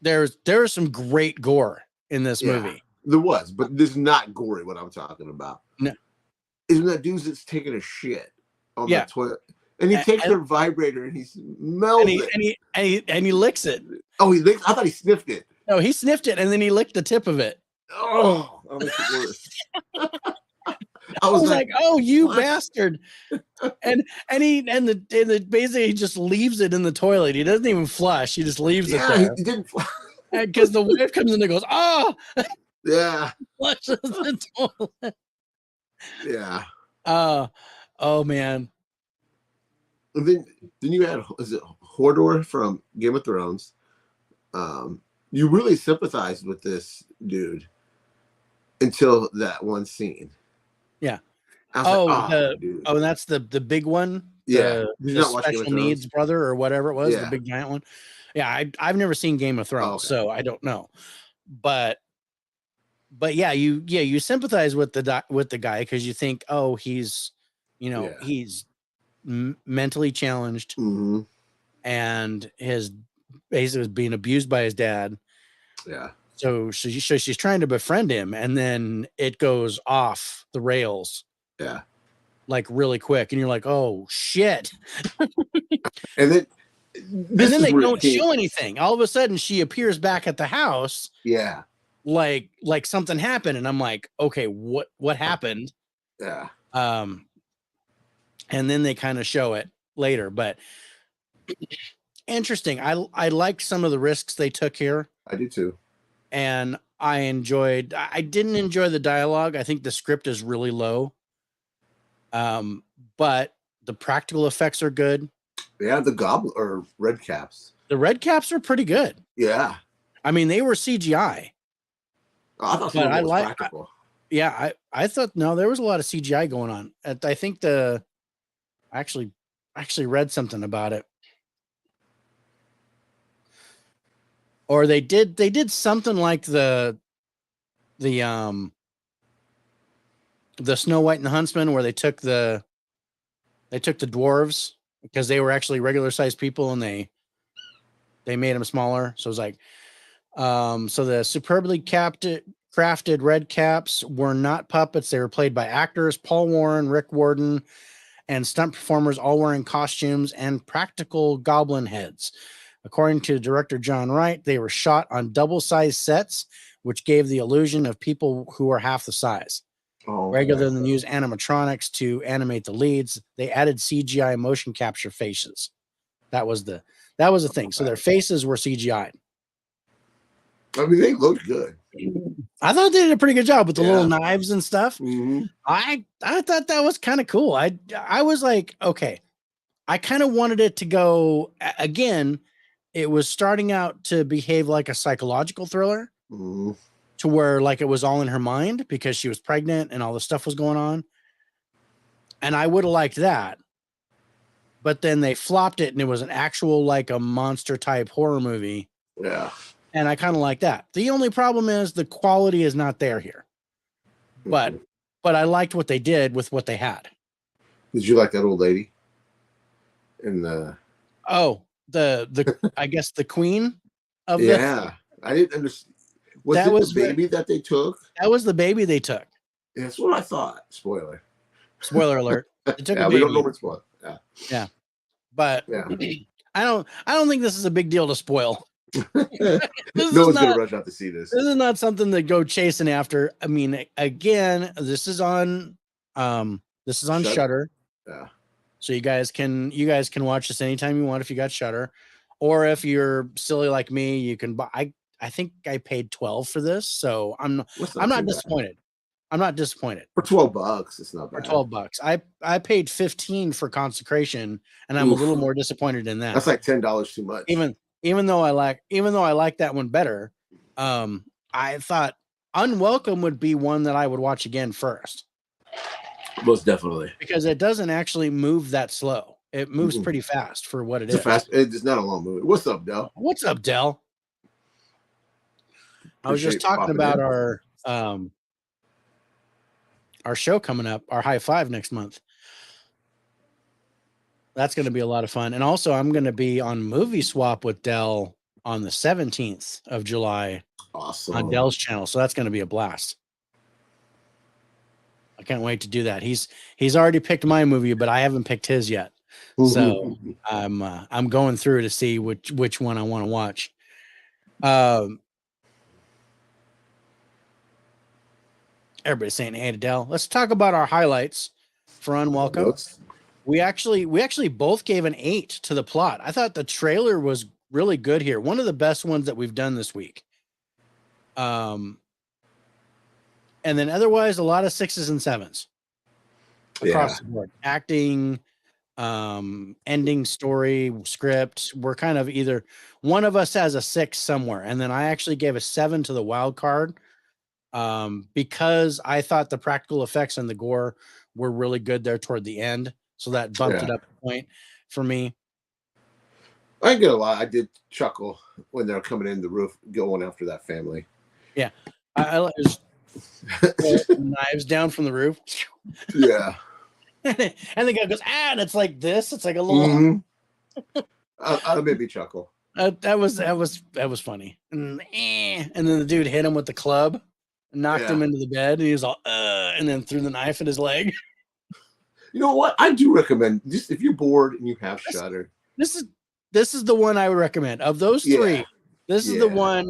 There's some great gore in this movie. There was, but this is not gory. What I'm talking about. No. Isn't that dude that's taking a shit on the toilet? And he takes her vibrator and he smells it. And he licks it. Oh, he licks? I thought he sniffed it. No, he sniffed it and then he licked the tip of it. Oh, that makes it worse. I was like, oh, you bastard. And basically he just leaves it in the toilet. He doesn't even flush. He just leaves it there. He didn't flush. Because the wife comes in and goes, oh. Yeah. Flushes the toilet. Yeah. Oh man. And then you had, is it Hodor from Game of Thrones? You really sympathized with this dude until that one scene. Yeah. Dude. And that's the big one. Yeah. The special needs brother or whatever it was, the big giant one. Yeah, I've never seen Game of Thrones, so I don't know. But yeah, you sympathize with the guy because you think, oh, he's he's mentally challenged, and his basically was being abused by his dad. Yeah. So she's trying to befriend him, and then it goes off the rails. Yeah. Like really quick, and you're like, oh shit. And then they don't show anything. All of a sudden, she appears back at the house. Yeah. Like something happened, and I'm like, okay, what happened? Yeah. And then they kind of show it later, but interesting. I liked some of the risks they took here. I do too. And I didn't enjoy the dialogue. I think the script is really low. But the practical effects are good. Yeah, the goblin or Red Caps. The Red Caps are pretty good. Yeah. I mean, they were CGI. Oh, I thought it was practical. I thought there was a lot of CGI going on. I think I actually read something about it. Or they did something like the Snow White and the Huntsman, where they took the dwarves because they were actually regular sized people and they made them smaller. So it was like, so the superbly crafted Red Caps were not puppets. They were played by actors, Paul Warren, Rick Warden, and stunt performers, all wearing costumes and practical goblin heads. According to director John Wright, they were shot on double-sized sets, which gave the illusion of people who were half the size. Rather than use animatronics to animate the leads, they added CGI motion capture faces. That was the thing. So their faces were CGI'd. I mean, they looked good. I thought they did a pretty good job with the little knives and stuff. Mm-hmm. I thought that was kind of cool. I was like, okay, I kind of wanted it to go again. It was starting out to behave like a psychological thriller, to where like it was all in her mind because she was pregnant and all the stuff was going on. And I would have liked that. But then they flopped it and it was an actual like a monster type horror movie. Yeah. And I kind of like that. The only problem is the quality is not there here. But I liked what they did with what they had. Did you like that old lady? In the I guess the queen of I didn't understand. Was that it was the baby that they took? That was the baby they took. That's what I thought. Spoiler. Spoiler alert. They took a we baby. don't know what's what. Yeah. But Yeah. I don't think this is a big deal to spoil. No one's gonna rush out to see this. This is not something to go chasing after. I mean, again, this is on Shudder. Yeah. So you guys can watch this anytime you want if you got Shudder, or if you're silly like me, you can buy. I think I paid $12 for this, so I'm not disappointed. I'm not disappointed. For $12, it's not bad. For $12, I paid $15 for Consecration, and I'm a little more disappointed in that. That's like $10 too much. Even though I like that one better, I thought Unwelcome would be one that I would watch again first. Most definitely, because it doesn't actually move that slow. It moves pretty fast for what it is. It's not a long movie. What's up, Del? What's up, Del? I was just talking about our show coming up, our High Five next month. That's going to be a lot of fun. And also, I'm going to be on Movie Swap with Del on the 17th of July. Awesome. On Del's channel. So that's going to be a blast. I can't wait to do that. He's already picked my movie, but I haven't picked his yet. So I'm going through to see which one I want to watch. Everybody's saying hey to Del. Let's talk about our highlights for Unwelcome. We actually both gave an 8 to the plot. I thought the trailer was really good here. One of the best ones that we've done this week. And then otherwise, a lot of 6s and 7s across the board. Acting, ending, story, script. We're kind of either one of us has a 6 somewhere, and then I actually gave a 7 to the wild card because I thought the practical effects and the gore were really good there toward the end, so that bumped it up a point for me. I ain't gonna lie, I did chuckle when they're coming in the roof, going after that family. Yeah, I knives down from the roof. Yeah. And the guy goes, and it's like this. It's like a little. That made me chuckle. That was funny. And then the dude hit him with the club, knocked him into the bed, and he was all, and then threw the knife in his leg. You know what? I do recommend just if you're bored and you have Shudder. This is the one I would recommend of those three. This is the one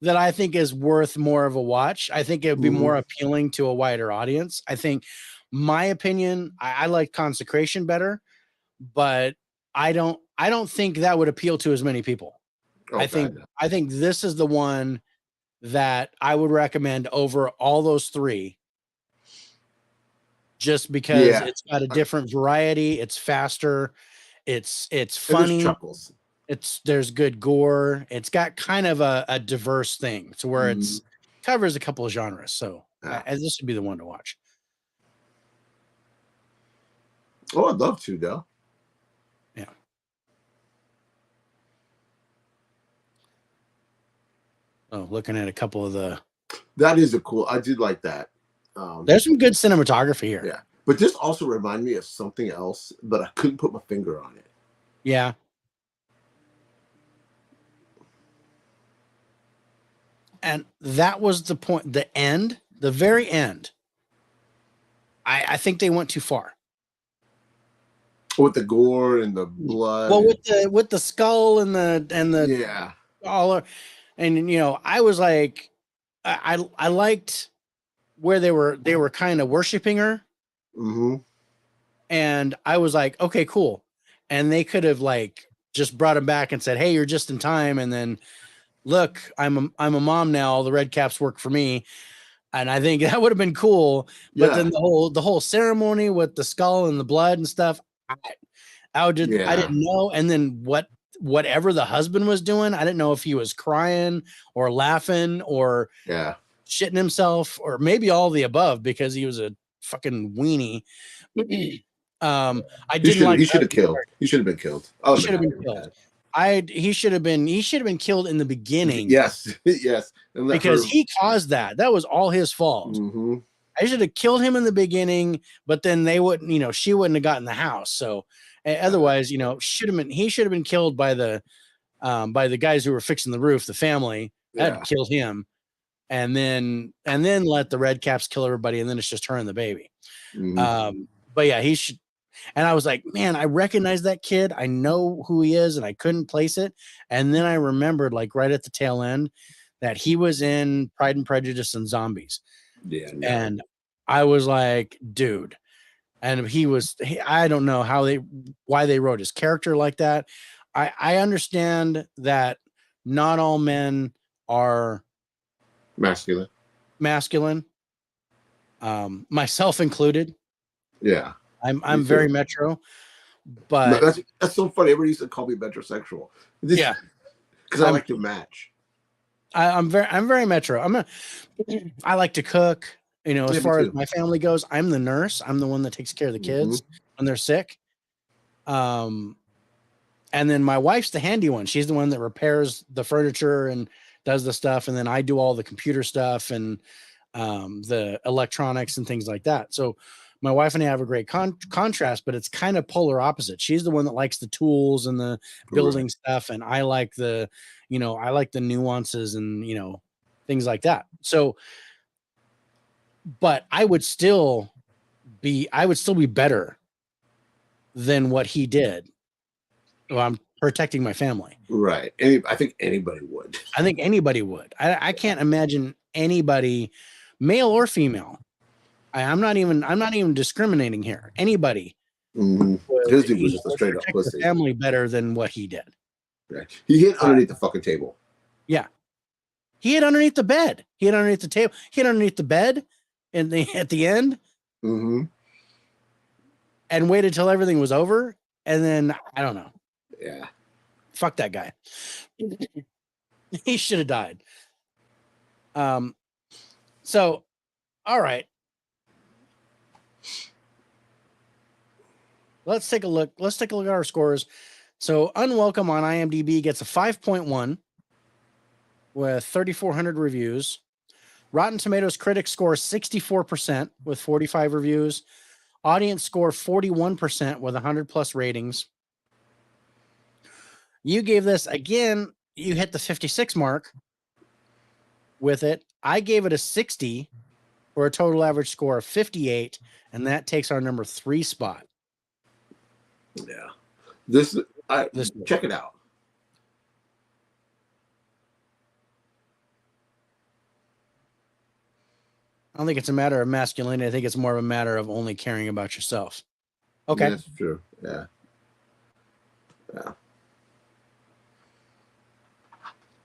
that I think is worth more of a watch. I think it would be more appealing to a wider audience. I think, my opinion, I like Consecration better, but I don't think that would appeal to as many people. I think this is the one that I would recommend over all those three, just because it's got a different variety. It's faster. It's funny. Chuckles. There's good gore. It's got kind of a diverse thing to where it's covers a couple of genres. So this would be the one to watch. Oh, I'd love to, though. Yeah. Oh, looking at a couple of the. That is a cool. I did like that. There's some good cinematography here. Yeah, but this also reminded me of something else, but I couldn't put my finger on it. Yeah. And that was the point. The very end. I think they went too far. With the gore and the blood. Well, with the skull and the and I was like, I liked where they were kind of worshiping her. And I was like, okay, cool. And they could have like just brought him back and said, hey, you're just in time. And then look, I'm a mom now. All the red caps work for me. And I think that would have been cool. But then the whole ceremony with the skull and the blood and stuff, I didn't know. And then whatever the husband was doing, I didn't know if he was crying or laughing or shitting himself or maybe all the above because he was a fucking weenie. I didn't like. He should have killed. He should have been killed. He should have been killed. He should have been killed in the beginning. Yes, yes. Because he caused that. That was all his fault. I should have killed him in the beginning, but then they wouldn't, you know, she wouldn't have gotten the house. So otherwise, you know, he should have been killed by the guys who were fixing the roof, the family. That killed him. And then let the red caps kill everybody, and then it's just her and the baby. But yeah, he should. And I was like, man, I recognize that kid. I know who he is, and I couldn't place it. And then I remembered, like right at the tail end, that he was in Pride and Prejudice and Zombies. Yeah, no. And I was like, dude. And I don't know why they wrote his character like that. I understand that not all men are masculine, myself included. Yeah, I'm very metro, but that's so funny. Everybody used to call me metrosexual. Yeah, because I like to match. I'm very metro. I like to cook. You know, as far as my family goes, I'm the nurse. I'm the one that takes care of the kids when they're sick. And then my wife's the handy one. She's the one that repairs the furniture and does the stuff. And then I do all the computer stuff and the electronics and things like that. So my wife and I have a great contrast, but it's kind of polar opposite. She's the one that likes the tools and the building stuff. And I like the nuances and, you know, things like that. So, but I would still be better than what he did. Well, I'm protecting my family. Right. I think anybody would. I can't imagine anybody, male or female. I'm not even discriminating here. Anybody. His dude was just a straight up pussy. Family better than what he did. Right. He hid underneath the fucking table. Yeah. He hid underneath the bed. He hid underneath the table. He hid underneath the bed at the end. And waited till everything was over. And then I don't know. Yeah. Fuck that guy. He should have died. So, all right. Let's take a look. Let's take a look at our scores. So, Unwelcome on IMDb gets a 5.1 with 3,400 reviews. Rotten Tomatoes critics score 64% with 45 reviews. Audience score 41% with 100 plus ratings. You gave this, again, you hit the 56 mark with it. I gave it a 60 for a total average score of 58, and that takes our number 3 spot. Yeah. Check it out. I don't think it's a matter of masculinity. I think it's more of a matter of only caring about yourself. Okay. That's true. Yeah. Yeah.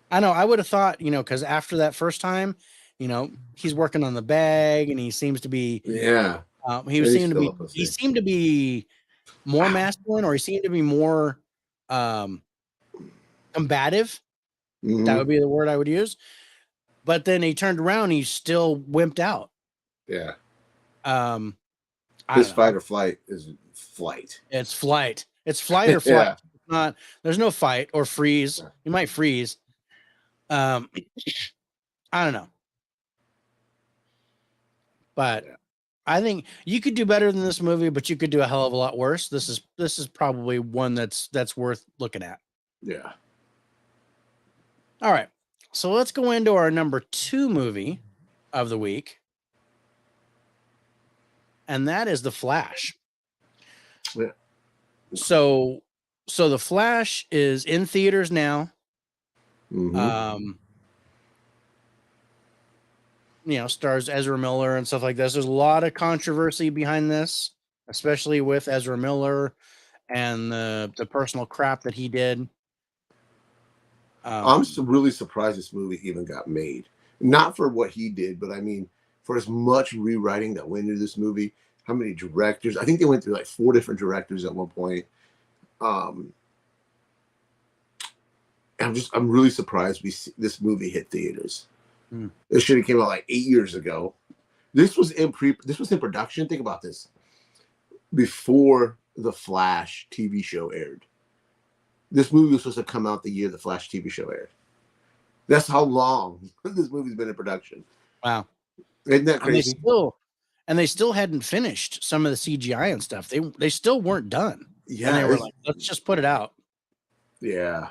I know. I would have thought, you know, because after that first time, you know, he's working on the bag, and he seems to be. Yeah. He seemed to be more masculine, or he seemed to be more combative. That would be the word I would use. But then he turned around, he's still wimped out. Yeah. His fight or flight is flight. It's flight. It's flight or flight. Yeah. There's no fight or freeze. Yeah. You might freeze. I don't know. But I think you could do better than this movie, but you could do a hell of a lot worse. This is probably one that's worth looking at. Yeah. All right. So let's go into our number 2 movie of the week. And that is The Flash. Yeah. So The Flash is in theaters now. You know, stars Ezra Miller and stuff like this. There's a lot of controversy behind this, especially with Ezra Miller and the personal crap that he did. I'm really surprised this movie even got made. Not for what he did, but I mean, for as much rewriting that went into this movie, how many directors? I think they went through like 4 different directors at one point. I'm really surprised this movie hit theaters. It should have came out like 8 years ago. This was in production. Think about this. Before the Flash TV show aired. This movie was supposed to come out the year the Flash TV show aired. That's how long this movie's been in production. Wow. Isn't that crazy? and they still hadn't finished some of the CGI and stuff. They still weren't done. Yeah, and they were like, let's just put it out. Yeah,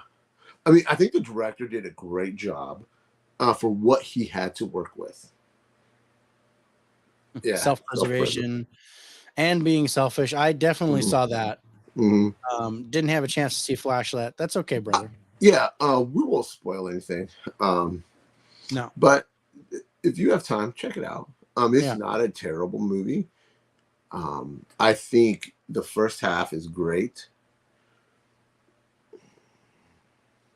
I mean, I think the director did a great job for what he had to work with. Yeah, Self-preservation and being selfish. I definitely saw that. Didn't have a chance to see Flashlight. That's okay, brother. Yeah, we won't spoil anything. No, but if you have time, check it out. It's not a terrible movie. I think the first half is great.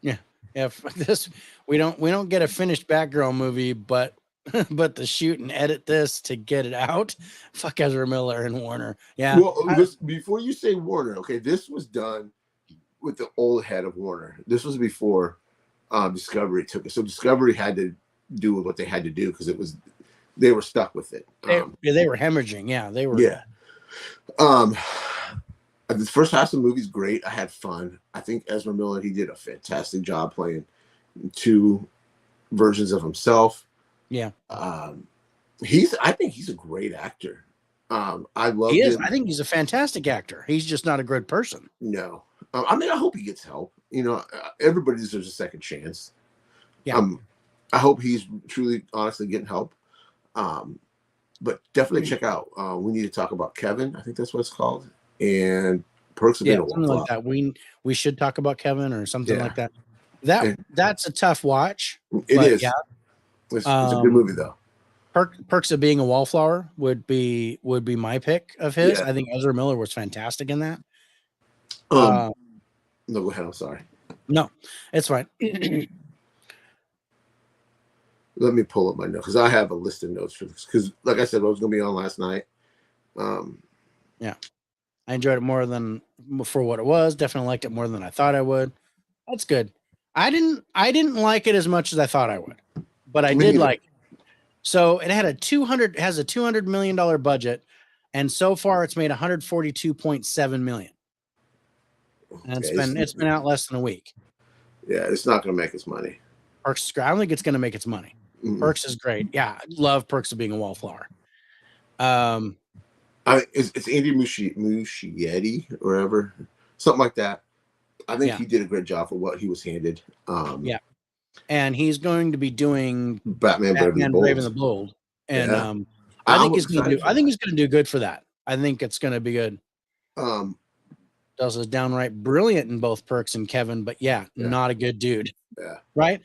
Yeah, this we don't get a finished Batgirl movie, but to shoot and edit this to get it out, fuck Ezra Miller and Warner. Yeah. Well, before you say Warner, okay, this was done with the old head of Warner. This was before Discovery took it. So Discovery had to do what they had to do because they were stuck with it. They were hemorrhaging. Yeah, they were. Yeah. The first half of the movie's great. I had fun. I think Ezra Miller, he did a fantastic job playing two versions of himself. Yeah. I think he's a great actor. I love him. I think he's a fantastic actor. He's just not a good person. No. I mean, I hope he gets help. Everybody deserves a second chance. Yeah. I hope he's truly, honestly getting help. But definitely check out. We need to talk about Kevin. I think that's what it's called. And Perks of Being a something like that. We should talk about Kevin or something like that. That's a tough watch. It is. Yeah. It's a good movie though. Perks of Being a Wallflower would be my pick of his. I think Ezra Miller was fantastic in that. No, go ahead. I'm sorry. No, it's fine. Let me pull up my notes because I have a list of notes for this. Because, like I said, I was going to be on last night. Yeah, I enjoyed it more than for what it was. Definitely liked it more than I thought I would. That's good. I didn't like it as much as I thought I would, but I did like it. So it had has a $200 million budget, and so far it's made $142.7 million. And it's been out less than a week. Yeah, it's not going to make its money. Perks is great. I don't think it's going to make its money. Perks is great. Yeah, I love Perks of Being a Wallflower. It's Andy Muschietti or whatever, something like that. I think he did a great job for what he was handed. And he's going to be doing Batman Brave and the Bold. And I think he's going to do good for that. I think it's going to be good. Does is downright brilliant in both Perks and Kevin, but not a good dude. Yeah. Right.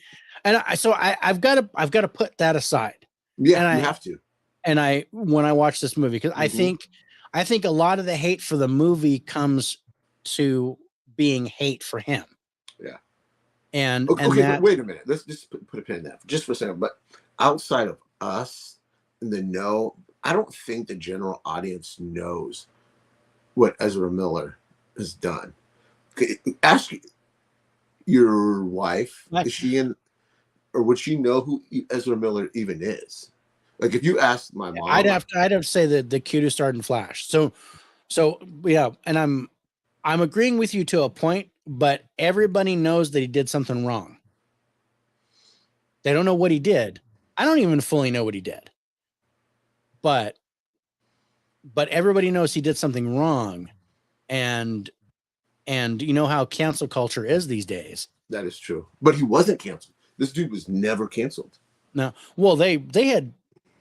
And I've got to put that aside. Yeah, and you have to. And when I watch this movie, because I think a lot of the hate for the movie comes to being hate for him. Yeah. And wait a minute. Let's just put a pin in that just for a second. But outside of us in the know, I don't think the general audience knows what Ezra Miller has done. Ask your wife, is she in, or would she know who Ezra Miller even is? Like if you ask my mom, I'd have to say that the cutest starred in Flash. So yeah, and I'm agreeing with you to a point, but everybody knows that he did something wrong. They don't know what he did. I don't even fully know what he did. But everybody knows he did something wrong. And you know how cancel culture is these days. That is true. But he wasn't canceled. This dude was never canceled. No. Well, they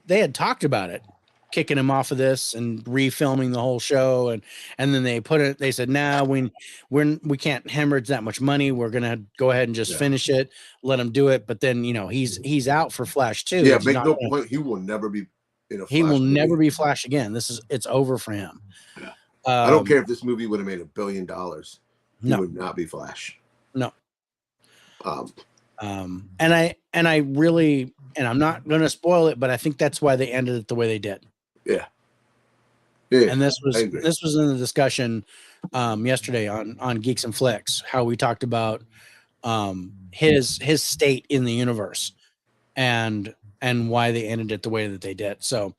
had talked about it, kicking him off of this and refilming the whole show, and then they said, nah, we can't hemorrhage that much money. We're gonna go ahead and just finish it, let him do it. But then he's out for Flash too. Yeah, make no point. He will never be in a Flash movie. Never be Flash again. It's over for him. Yeah. I don't care if this movie would have made $1 billion. He would not be Flash. No. And I really, and I'm not going to spoil it, but I think that's why they ended it the way they did. Yeah. And this was in the discussion yesterday on Geeks and Flicks, how we talked about his state in the universe and why they ended it the way that they did. So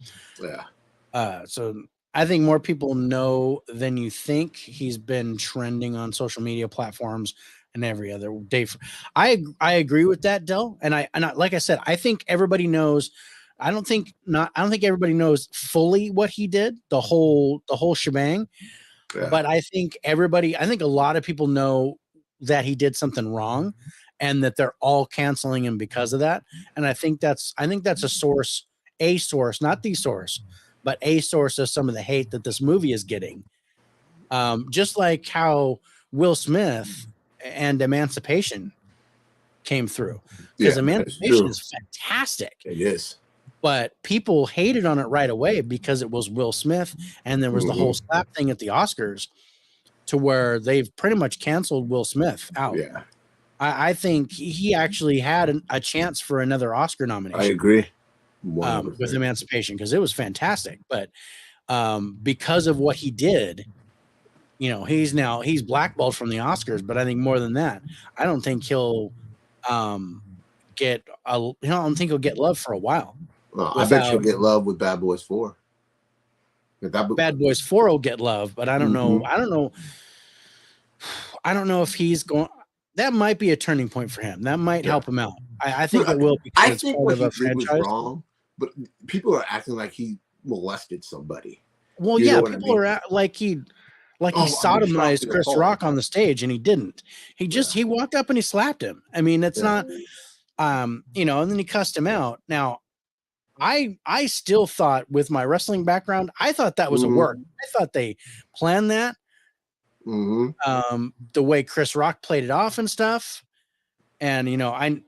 so I think more people know than you think. He's been trending on social media platforms and every other day. I agree with that, Del. And I like I said, I think everybody knows I don't think everybody knows fully what he did, the whole shebang. Yeah. But I think a lot of people know that he did something wrong and that they're all canceling him because of that. And I think that's a source, not the source, but a source of some of the hate that this movie is getting. Just like how Will Smith and Emancipation came through, because Emancipation is fantastic. It is. But people hated on it right away because it was Will Smith, and there was the whole slap thing at the Oscars, to where they've pretty much canceled Will Smith out. Yeah, I think he actually had a chance for another Oscar nomination. I agree. With Emancipation, because it was fantastic. But because of what he did, he's blackballed from the Oscars. But I think more than that, I don't think he'll get love for a while. I bet you'll get love with Bad Boys 4. Bad Boys 4 will get love, but I don't know. I don't know if he's going. That might be a turning point for him. That might help him out. I think it will. I think what he did was wrong, but people are acting like he molested somebody. Well, yeah, people are like he sodomized Chris Rock on the stage, and he didn't. He walked up and he slapped him. I mean, it's not, and then he cussed him out. Now, I still thought, with my wrestling background, I thought that was a work. I thought they planned that. The way Chris Rock played it off and stuff. And, I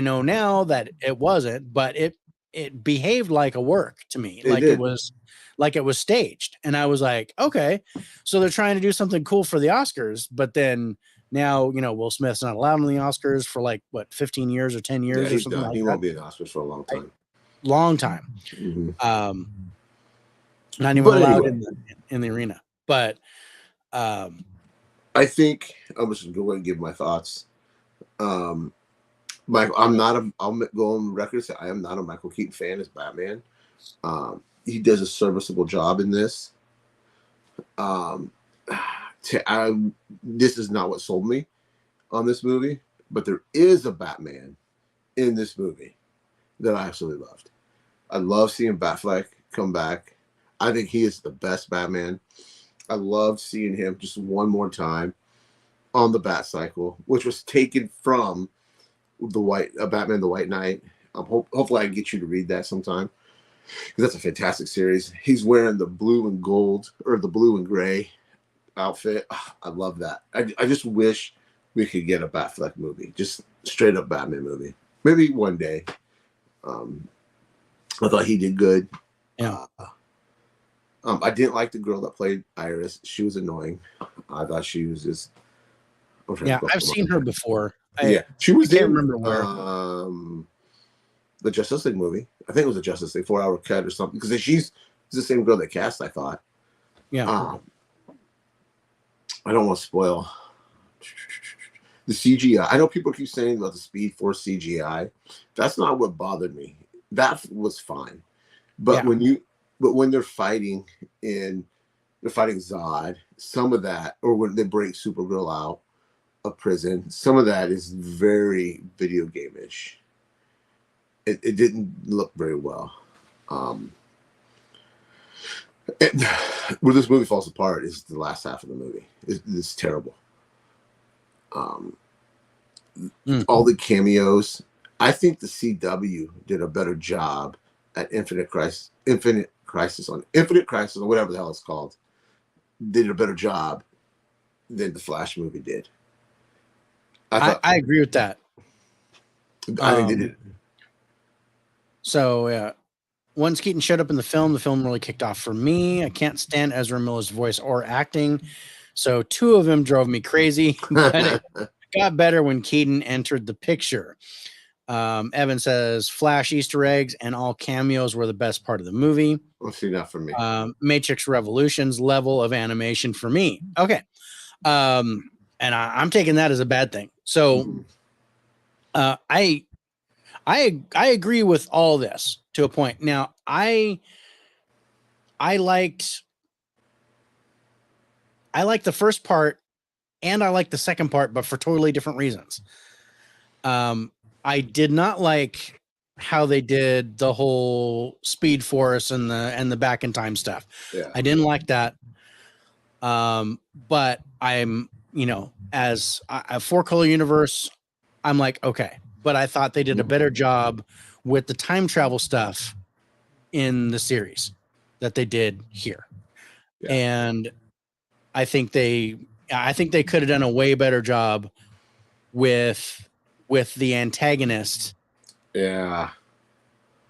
know now that it wasn't, but it behaved like a work to me. It was staged. And I was like, okay, so they're trying to do something cool for the Oscars, but then now, Will Smith's not allowed in the Oscars for 15 years or 10 years or something like that. He won't be in the Oscars for a long time. Not even allowed in the arena. But I think I'm just going to give my thoughts. I'll go on record and say I am not a Michael Keaton fan as Batman. He does a serviceable job in this. This is not what sold me on this movie, but there is a Batman in this movie that I absolutely loved. I love seeing Batfleck come back. I think he is the best Batman. I love seeing him just one more time on the Bat Cycle, which was taken from Batman the White Knight. Hopefully I can get you to read that sometime, because that's a fantastic series. He's wearing the blue and gold, or the blue and gray outfit. I love that. I just wish we could get a Batfleck movie, just straight up Batman movie. Maybe one day. I thought he did good. Yeah. I didn't like the girl that played Iris. She was annoying. I thought she was just. Yeah, I've seen her before. She was. I can't remember where. The Justice League movie. I think it was a Justice League 4-hour cut or something. Because she's the same girl that cast, I thought. Yeah. I don't want to spoil the CGI. I know people keep saying about the Speed Force CGI. That's not what bothered me. That was fine. But when they're fighting Zod, some of that, or when they break Supergirl out of prison, some of that is very video game-ish. It didn't look very well. Where this movie falls apart is the last half of the movie. It's terrible. All the cameos. I think the CW did a better job at Infinite Crisis, or whatever the hell it's called. They did a better job than the Flash movie did. I agree with that. I think they did. So, once Keaton showed up in the film really kicked off for me. I can't stand Ezra Miller's voice or acting. So 2 of them drove me crazy, but it got better when Keaton entered the picture. Evan says Flash Easter eggs and all cameos were the best part of the movie. Well, see, not for me. Matrix Revolutions level of animation for me. Okay. And I'm taking that as a bad thing. So I agree with all this to a point. Now, I liked the first part and I liked the second part, but for totally different reasons. I did not like how they did the whole Speed Force and the back in time stuff. Yeah. I didn't like that. But I'm, as a 4-color universe, I'm like, okay, but I thought they did a better job with the time travel stuff in the series that they did here. Yeah. And I think they could have done a way better job with the antagonist. Yeah.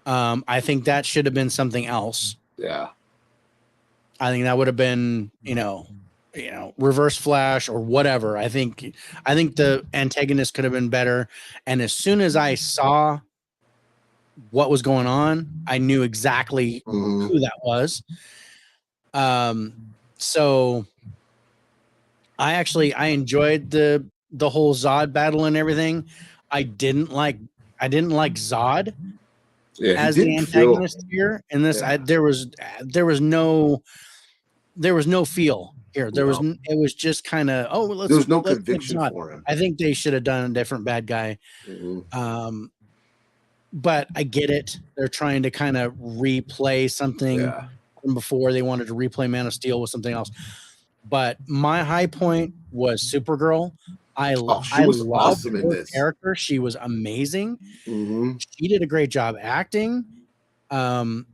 I think that should have been something else. Yeah. I think that would have been, Reverse Flash or whatever. I think the antagonist could have been better. And as soon as I saw what was going on, I knew exactly who that was. So I enjoyed the whole Zod battle and everything. I didn't like Zod as the antagonist here. And this, there was no feel here. It was just kind of, there's no conviction for him. I think they should have done a different bad guy. But I get it. They're trying to kind of replay something from before. They wanted to replay Man of Steel with something else. But my high point was Supergirl. I loved awesome her in this character. She was amazing. She did a great job acting. And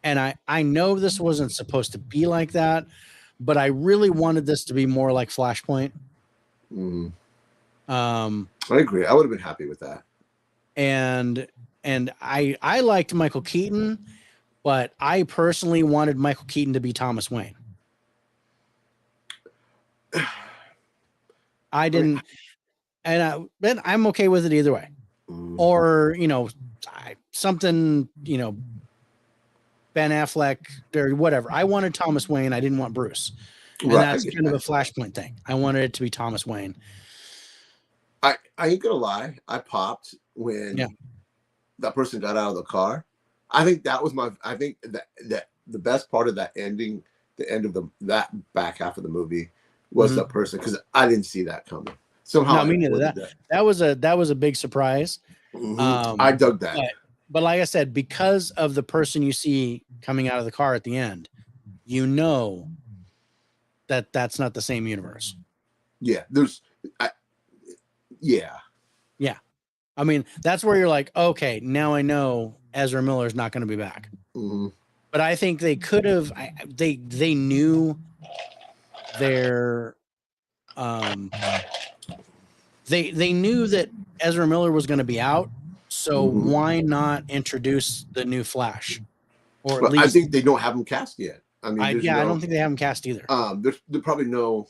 I know this wasn't supposed to be like that, but I really wanted this to be more like Flashpoint. I agree. I would have been happy with that. And I liked Michael Keaton, but I personally wanted Michael Keaton to be Thomas Wayne. I didn't, and I'm okay with it either way. Or something, Ben Affleck or whatever. I wanted Thomas Wayne. I didn't want Bruce. And that's kind of a Flashpoint thing. I wanted it to be Thomas Wayne. I ain't gonna lie. I popped when that person got out of the car. I think that was I think that the best part of that ending, the end of that back half of the movie was that person, because I didn't see that coming. Somehow, no, me neither. That was a big surprise. I dug that. But like I said, because of the person you see coming out of the car at the end, that's not the same universe. Yeah, yeah. I mean, that's where you're like, okay, now I know Ezra Miller's not going to be back. But I think they could have. They knew their. They knew that Ezra Miller was going to be out. So why not introduce the new Flash? Or at least I think they don't have him cast yet. I mean, I don't think they have him cast either. There's probably no.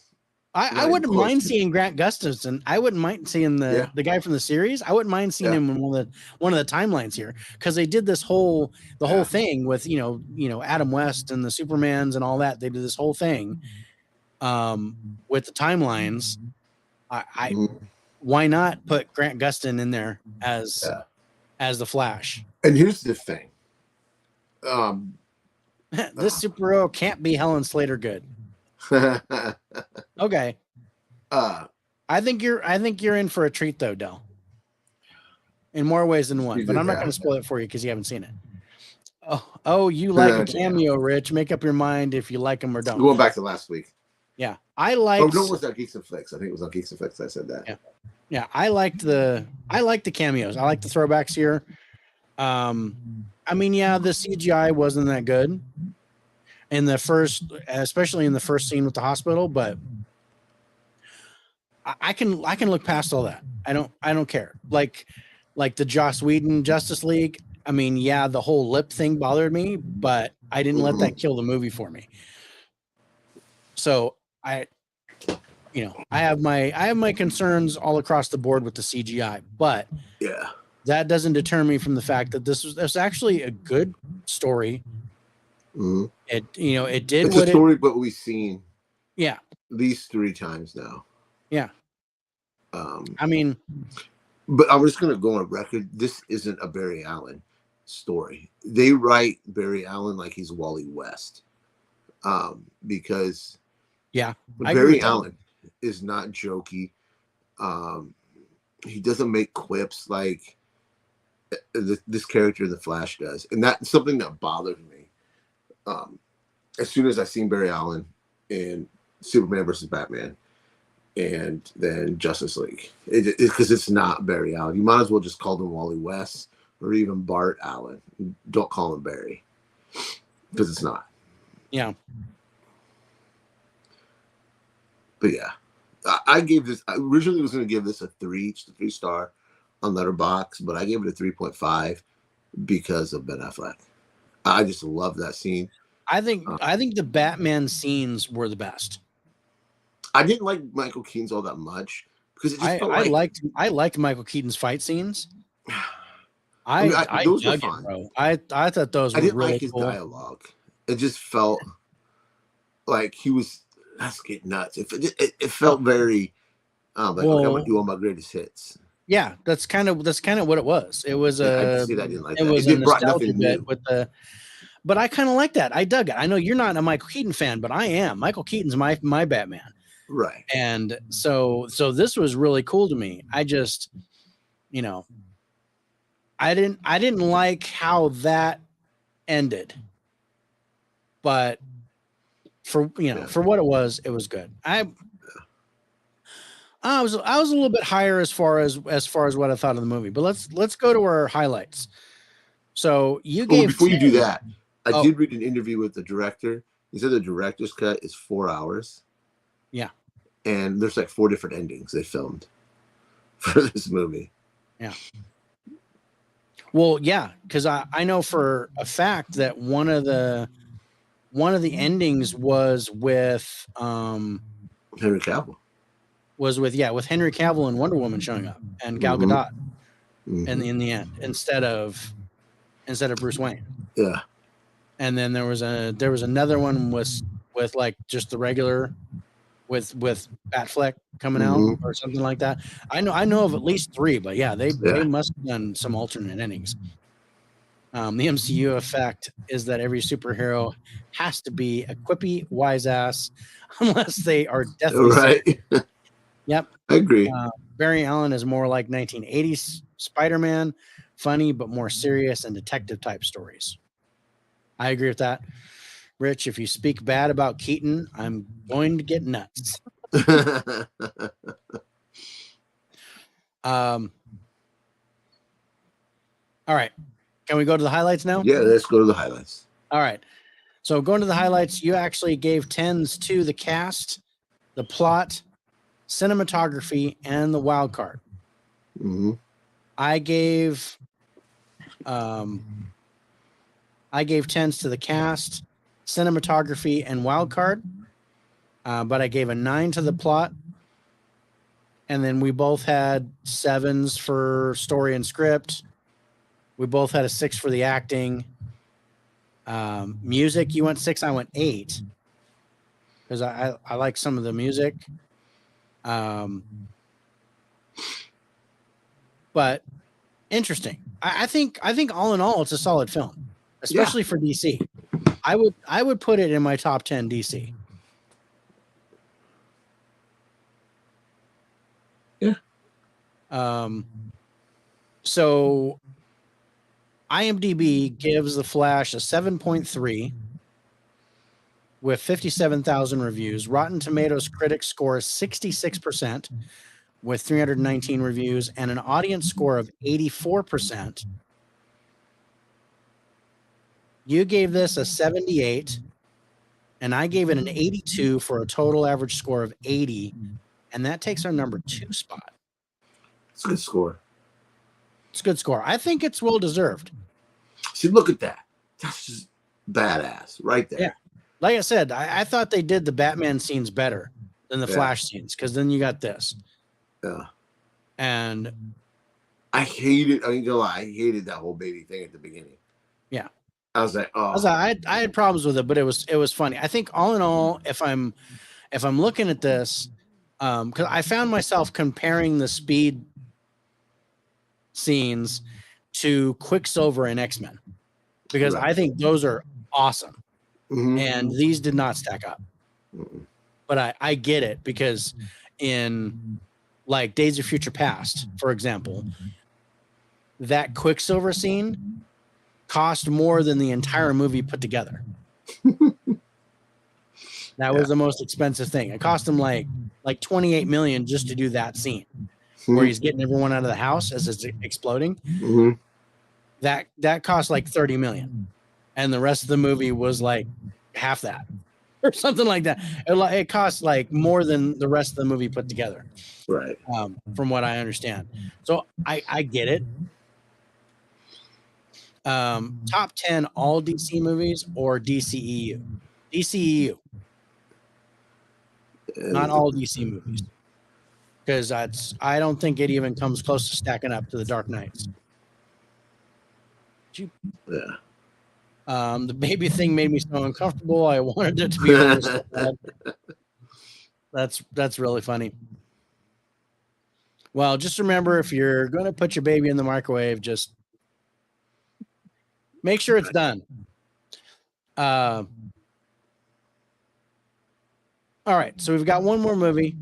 I wouldn't mind seeing Grant Gustafson. I wouldn't mind seeing the guy from the series. I wouldn't mind seeing him in one of the timelines here, because they did this whole thing with Adam West and the Supermans and all that. They did this whole thing with the timelines. Why not put Grant Gustin in there as the Flash? And here's the thing. This superhero can't be Helen Slater good. Okay. I think you're in for a treat though, Del. In more ways than one. But I'm not going to spoil it for you because you haven't seen it. Oh, you like a cameo, Rich. Make up your mind if you like them or don't. Going back to last week. Yeah. I like. Oh, no, it was that Geeks and Flicks. I think it was on Geeks and Flicks I said that. Yeah. I liked the cameos. I like the throwbacks here. I mean, the CGI wasn't that good especially in the first scene with the hospital, but I can look past all that. I don't care. Like the Joss Whedon Justice League. I mean, the whole lip thing bothered me, but I didn't let that kill the movie for me. So I have my concerns all across the board with the CGI, but that doesn't deter me from the fact that this was actually a good story. It did. It's a story, but we've seen at least 3 times now. I mean, but I'm just gonna go on record. This isn't a Barry Allen story. They write Barry Allen like he's Wally West, because Barry Allen is not jokey. He doesn't make quips like this character the Flash does, and that's something that bothers me. As soon as I seen Barry Allen in Superman versus Batman, and then Justice League, because it's not Barry Allen. You might as well just call him Wally West or even Bart Allen. Don't call him Barry, because it's not. Yeah. But yeah, I gave this. I originally was going to give this a 3-star on Letterboxd, but I gave it a 3.5 because of Ben Affleck. I just love that scene. I think the Batman scenes were the best. I didn't like Michael Keaton's all that much because it just felt like I liked Michael Keaton's fight scenes. Those were dug fine. It, bro. I thought those were I didn't really like his cool. dialogue. It just felt like he was. Let's get nuts. It felt very. Okay, I'm gonna do all my greatest hits. Yeah, that's kind of what it was. It was I didn't like it that. was It a brought nostalgia nothing bit new. with the. But I kind of like that. I dug it. I know you're not a Michael Keaton fan, but I am. Michael Keaton's my Batman. Right. And so this was really cool to me. I just, I didn't like how that ended. But for what it was good. I was a little bit higher as far as what I thought of the movie. But let's go to our highlights. So you gave before 10. You do that, I Oh. did read an interview with the director. He said the director's cut is 4 hours. Yeah. And there's like 4 different endings they filmed for this movie. Yeah. Well, yeah, because I know for a fact that one of the endings was with Henry Cavill. with Henry Cavill and Wonder Woman showing up and Gal Gadot in the end instead of Bruce Wayne. Yeah. And then there was another one with like just the regular with Batfleck coming out or something like that. I know of at least 3, but yeah, they must have done some alternate endings. The MCU effect is that every superhero has to be a quippy wise ass unless they are deathly right. Yep. I agree. Barry Allen is more like 1980s Spider-Man, funny but more serious and detective type stories. I agree with that. Rich, if you speak bad about Keaton, I'm going to get nuts. All right. Can we go to the highlights now? Yeah, let's go to the highlights. All right. So going to the highlights, you actually gave 10s to the cast, the plot, cinematography, and the wild card. I gave 10s to the cast, cinematography, and wild card, but I gave a 9 to the plot, and then we both had 7s for story and script. We both had a 6 for the acting. Music, you went 6, I went 8 because I like some of the music. But interesting. I think all in all, it's a solid film, especially for DC. I would put it in my top 10 DC. Yeah. So IMDb gives The Flash a 7.3 with 57,000 reviews. Rotten Tomatoes critics score 66% with 319 reviews and an audience score of 84%. You gave this a 78 and I gave it an 82 for a total average score of 80, and that takes our number 2 spot. It's a good score. It's a good score. I think it's well deserved. See, look at that. That's just badass right there. Yeah. Like I said, I thought they did the Batman scenes better than the Flash scenes, because then you got this. Yeah. And I hated that whole baby thing at the beginning. Yeah. I was like, oh. I had problems with it, but it was funny. I think all in all, if I'm looking at this, because I found myself comparing the speed scenes to Quicksilver and X-Men, because I think those are awesome. And these did not stack up. But I get it, because in like Days of Future Past, for example, that Quicksilver scene cost more than the entire movie put together. That was the most expensive thing. It cost him like 28 million just to do that scene where he's getting everyone out of the house as it's exploding. Mm-hmm. That cost like 30 million, and the rest of the movie was like half that or something like that. It cost like more than the rest of the movie put together, Right. From what I understand. So I get it. Top 10 all DC movies or DCEU? DCEU. Not all DC movies, because I don't think it even comes close to stacking up to the Dark Knights. Yeah. The baby thing made me so uncomfortable. I wanted it to be over so bad. That's really funny. Well, just remember, if you're going to put your baby in the microwave, just make sure it's done. All right, so we've got one more movie,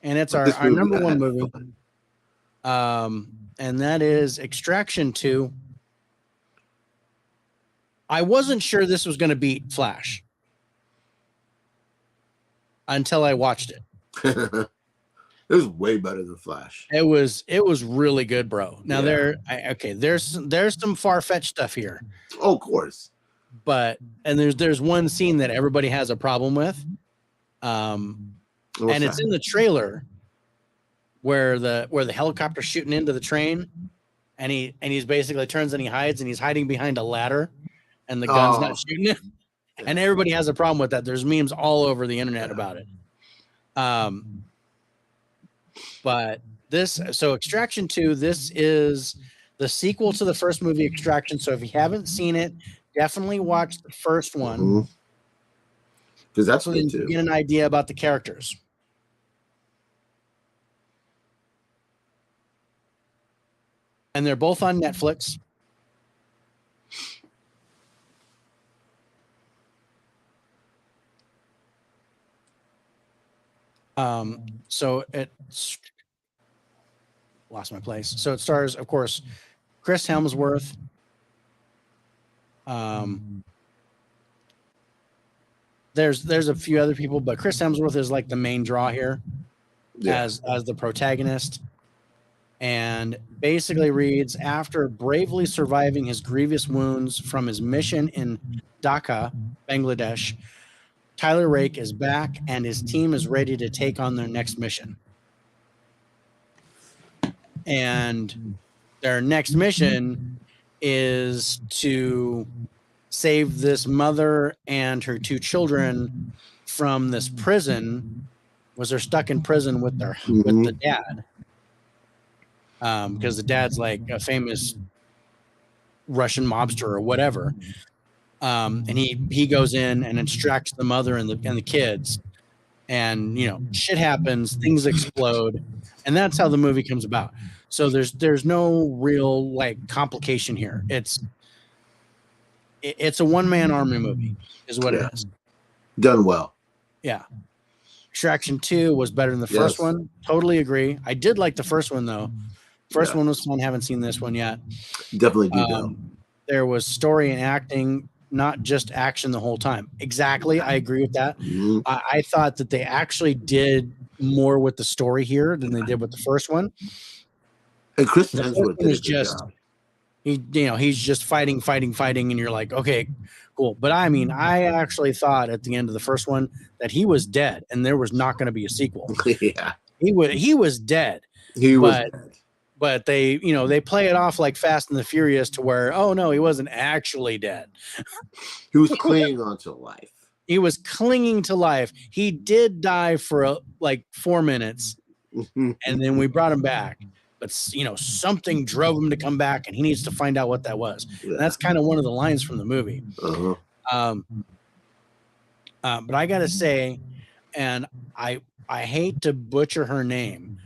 and it's our number one movie. And that is Extraction 2. I wasn't sure this was going to beat Flash until I watched it. It was way better than Flash. It was really good, bro. Now there's some far-fetched stuff here. Oh, of course. But there's one scene that everybody has a problem with. And it's in the trailer where the helicopter's shooting into the train, and he's basically turns and he hides, and he's hiding behind a ladder, and the gun's not shooting him. And everybody has a problem with that. There's memes all over the internet about it. But Extraction 2, this is the sequel to the first movie, Extraction. So if you haven't seen it, definitely watch the first one. Because that's so then you get an idea about the characters. And they're both on Netflix. So it's lost my place. So it stars, of course, Chris Hemsworth. There's a few other people, but Chris Hemsworth is like the main draw here as the protagonist. And basically reads, after bravely surviving his grievous wounds from his mission in Dhaka, Bangladesh, Tyler Rake is back and his team is ready to take on their next mission. And their next mission is to save this mother and her two children from this prison, was they're stuck in prison with the dad. Because the dad's like a famous Russian mobster or whatever. And he goes in and extracts the mother and the kids, and shit happens, things explode, and that's how the movie comes about. So there's no real like complication here. It's a one-man army movie is what it is. Done well. Yeah. Extraction 2 was better than the first one. Totally agree. I did like the first one though. First one was fun. Haven't seen this one yet. Definitely do. There was story and acting, not just action the whole time. Exactly. I agree with that. Mm-hmm. I thought that they actually did more with the story here than they did with the first one. And Chris Hemsworth is just job. He's just fighting, and you're like, okay, cool. But I mean, I actually thought at the end of the first one that he was dead and there was not going to be a sequel. Yeah. He was dead. But they play it off like Fast and the Furious to where, oh no, he wasn't actually dead. He was clinging on to life. He was clinging to life. He did die for like 4 minutes, and then we brought him back. But something drove him to come back, and he needs to find out what that was. Yeah. And that's kind of one of the lines from the movie. But I gotta say, and I hate to butcher her name,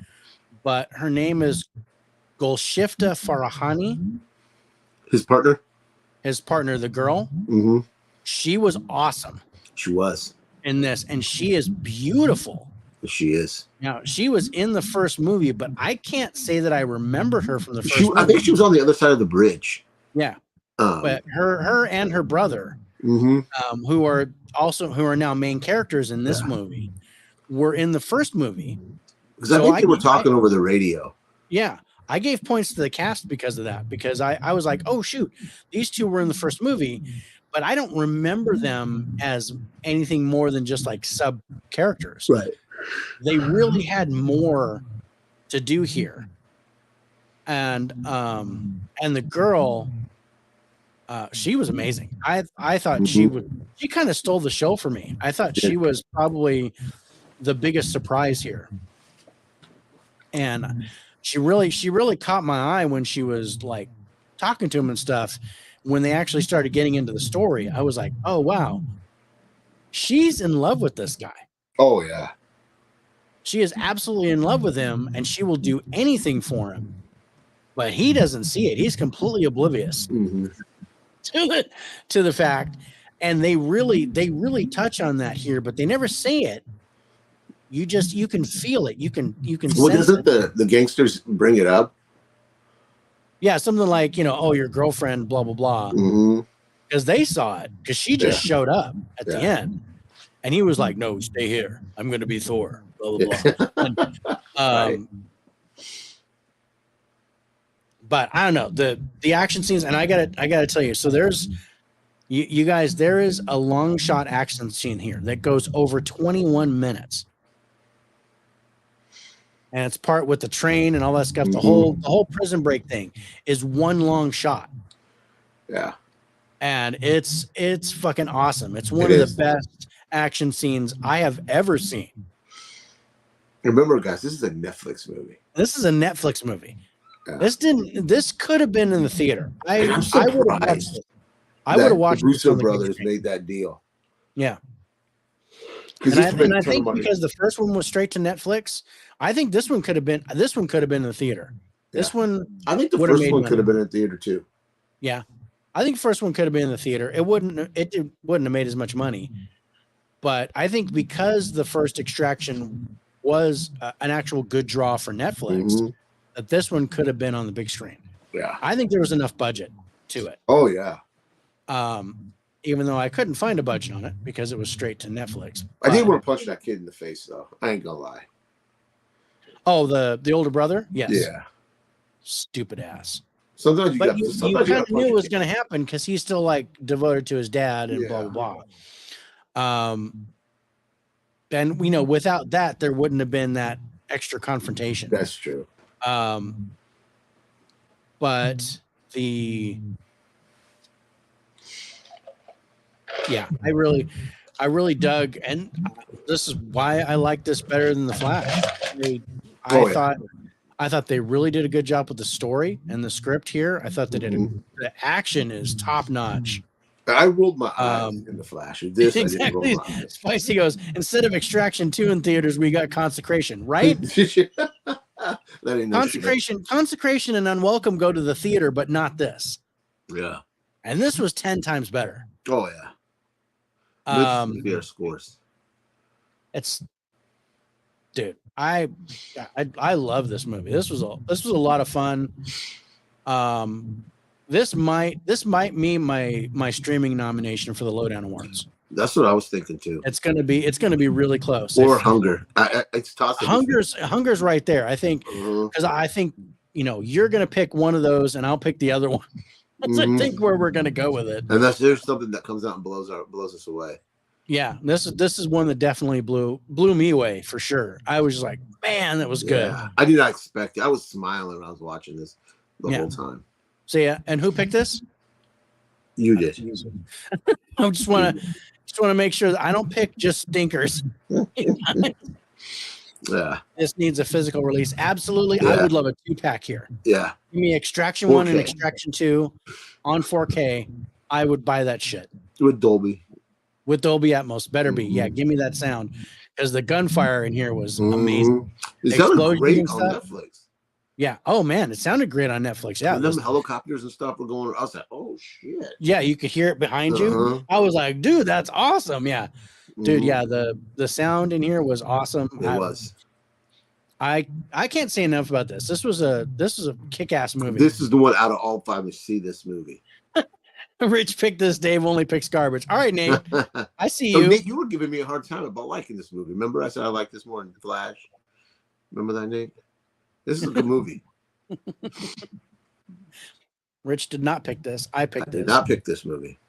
but her name is Golshifta Farahani. His partner, the girl. She was awesome. She was in this, and she is beautiful. She is. Now, she was in the first movie, but I can't say that I remembered her from the first movie. I think she was on the other side of the bridge. Yeah. But her and her brother, mm-hmm. who are now main characters in this movie, were in the first movie. Because I think they were talking over the radio. Yeah. I gave points to the cast because of that, because I was like, oh, shoot, these two were in the first movie, but I don't remember them as anything more than just like sub characters. Right. They really had more to do here. And the girl, she was amazing. I thought she kind of stole the show for me. I thought she was probably the biggest surprise here. And she really caught my eye when she was like talking to him and stuff. When they actually started getting into the story, I was like, oh, wow, she's in love with this guy. Oh, yeah. She is absolutely in love with him, and she will do anything for him. But he doesn't see it. He's completely oblivious to the fact. And they really touch on that here, but they never say it. You can feel it. You can Well, sense doesn't it. the gangsters bring it up? Yeah, something like, oh, your girlfriend, blah, blah, blah. Because they saw it, because she just showed up at the end. And he was like, no, stay here. I'm going to be Thor, blah, blah, blah. And, but I don't know, the action scenes, and I gotta tell you, so there's you guys, there is a long shot action scene here that goes over 21 minutes. And it's part with the train and all that stuff. The whole Prison Break thing is one long shot. Yeah. And it's fucking awesome. It's one of the best action scenes I have ever seen. Remember, guys, this is a Netflix movie. This is a Netflix movie. Yeah. This could have been in the theater. I would have watched it. I would have watched the Russo brothers made that deal. Yeah. And I think because the first one was straight to Netflix, I think this one could have been in the theater. This one, I think the first one could have been in the theater too. Yeah. I think the first one could have been in the theater. It wouldn't have made as much money. But I think because the first Extraction was an actual good draw for Netflix, that this one could have been on the big screen. Yeah. I think there was enough budget to it. Oh yeah. Even though I couldn't find a budget on it because it was straight to Netflix. I didn't want to punch that kid in the face though. I ain't gonna lie. Oh, the older brother? Yes. Yeah. Stupid ass. Sometimes you kind of knew it was going to happen because he's still like devoted to his dad and blah blah blah. And without that, there wouldn't have been that extra confrontation. That's true. But I really dug, and this is why I like this better than The Flash. I thought they really did a good job with the story and the script here. I thought they did the action is top notch. I rolled my eyes in The Flash. This exactly. I didn't roll my eyes. Spicy goes, instead of Extraction 2 in theaters, we got Consecration, right? Consecration and Unwelcome go to the theater, but not this. Yeah. And this was 10 times better. Oh yeah. Their scores. It's, dude, I love this movie. This was a lot of fun. This might be my streaming nomination for the Lowedown Awards. That's what I was thinking too. It's gonna be really close. Or Hunger. It's tossed. Hunger's right there. I think because I think you're gonna pick one of those and I'll pick the other one. That's I think where we're gonna go with it. And there's something that comes out and blows us away. Yeah, this is one that definitely blew me away for sure. I was just like, man, that was good. I did not expect it. I was smiling when I was watching this the whole time. So yeah, and who picked this? You did. I just want to make sure that I don't pick just stinkers. Yeah. This needs a physical release. Absolutely. Yeah. I would love a 2-pack here. Yeah. Give me Extraction 1 and Extraction 2 on 4K. I would buy that shit. With Dolby Atmos. Better be. Yeah, give me that sound. Because the gunfire in here was amazing. It sounded great on Netflix. Yeah. Oh man, it sounded great on Netflix. Yeah. And them helicopters and stuff were going. I was like, oh shit. Yeah, you could hear it behind you. I was like, dude, that's awesome. Yeah. Dude, yeah, the sound in here was awesome. It was. I can't say enough about this. This was a kick-ass movie. This is the one out of all 5 to see this movie. Rich picked this. Dave only picks garbage. All right, Nate. I see So you. Nate, you were giving me a hard time about liking this movie. Remember, I said I like this more than Flash. Remember that, Nate? This is a good movie. Rich did not pick this. I picked this. Did not pick this movie.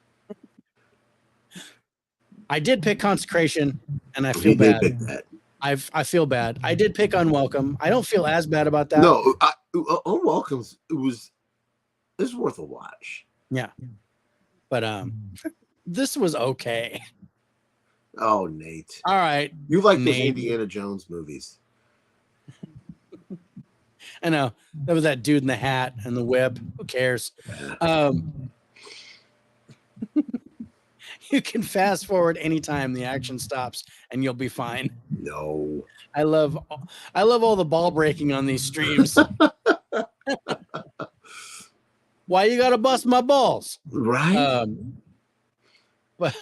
I did pick Consecration, and I feel bad. Did pick that. I feel bad. I did pick Unwelcome. I don't feel as bad about that. No, Unwelcome. It's worth a watch. Yeah, but this was okay. Oh, Nate. All right, You like those Nate. Indiana Jones movies? I know that was that dude in the hat and the whip. Who cares? You can fast forward anytime the action stops, and you'll be fine. No. I love all the ball breaking on these streams. Why you gotta bust my balls? Right. But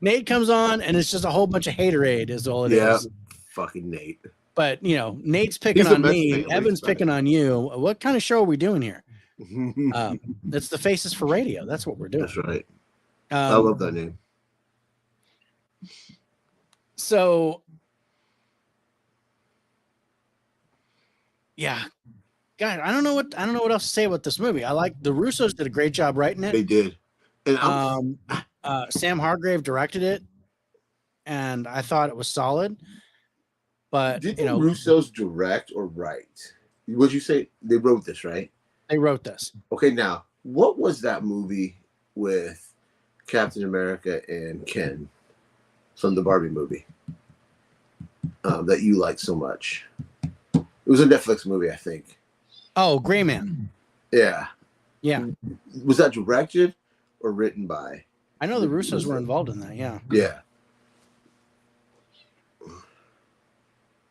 Nate comes on, and it's just a whole bunch of haterade, is all it is. Yeah. Fucking Nate. But Nate's picking He's the on best me. thing, Evan's right? picking on you. What kind of show are we doing here? It's the Faces for Radio. That's what we're doing. That's right. I love that name. So, yeah, God, I don't know what else to say about this movie. I like the Russos did a great job writing it. They did. And Sam Hargrave directed it, and I thought it was solid. But did the Russos direct or write? Would you say they wrote this, right? They wrote this. Okay, now what was that movie with Captain America and Ken from the Barbie movie that you like so much? It was a Netflix movie, I think. Oh, Gray Man. Yeah. Yeah. Was that directed or written by? I know the Russos were involved in that. Yeah. Yeah.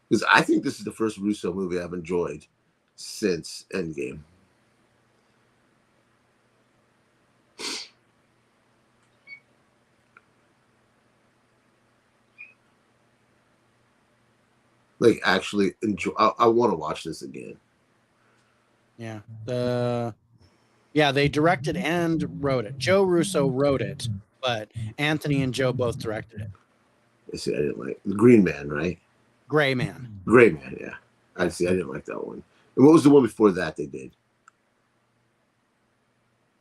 Because I think this is the first Russo movie I've enjoyed since Endgame. Like, actually enjoy. I want to watch this again. Yeah. They directed and wrote it. Joe Russo wrote it, but Anthony and Joe both directed it. I see. I didn't like the Green Man, right? Gray Man. Gray Man, yeah. I see. I didn't like that one. And what was the one before that they did?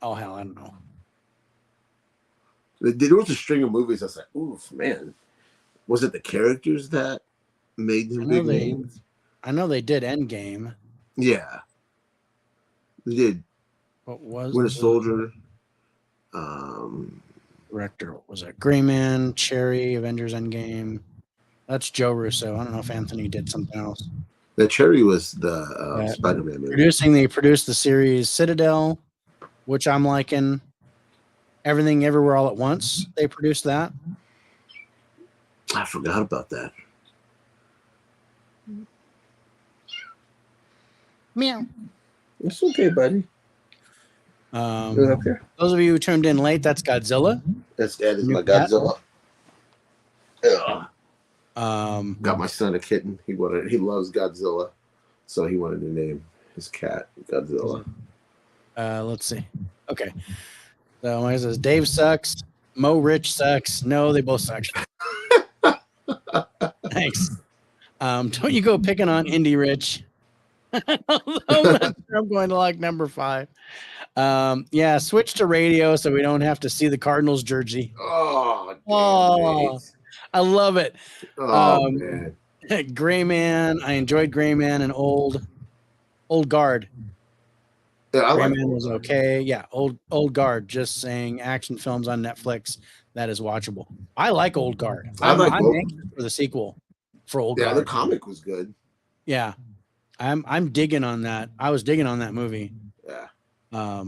Oh hell, I don't know. There was a string of movies. I was like, oof, man. Was it the characters that made them big names? I know they did Endgame. Yeah. They did. What was Winter Soldier? Director? What was it? Gray Man, Cherry, Avengers Endgame. That's Joe Russo. I don't know if Anthony did something else. The Cherry was the Spider-Man movie. They produced the series Citadel, which I'm liking. Everything Everywhere All at Once. They produced that. I forgot about that. Meow. It's okay, buddy. Okay. Those of you who turned in late, that's Godzilla. That is New my cat? Godzilla. Ugh. Got my son a kitten. He loves Godzilla, so he wanted to name his cat Godzilla. Let's see. Okay. So it says Dave sucks. Mo Rich sucks. No, they both suck. Thanks. Don't you go picking on Indie Rich. I'm going to like number 5. Switch to radio so we don't have to see the Cardinals jersey. Oh, I love it. Oh, man. Gray Man. I enjoyed Gray Man and Old Guard. Yeah, Gray Man was okay. Yeah, Old Guard. Just saying, action films on Netflix that is watchable. I like Old Guard. I'm anxious for the sequel for Old Guard. Yeah, the comic was good. Yeah, I'm digging on that. I was digging on that movie. Yeah.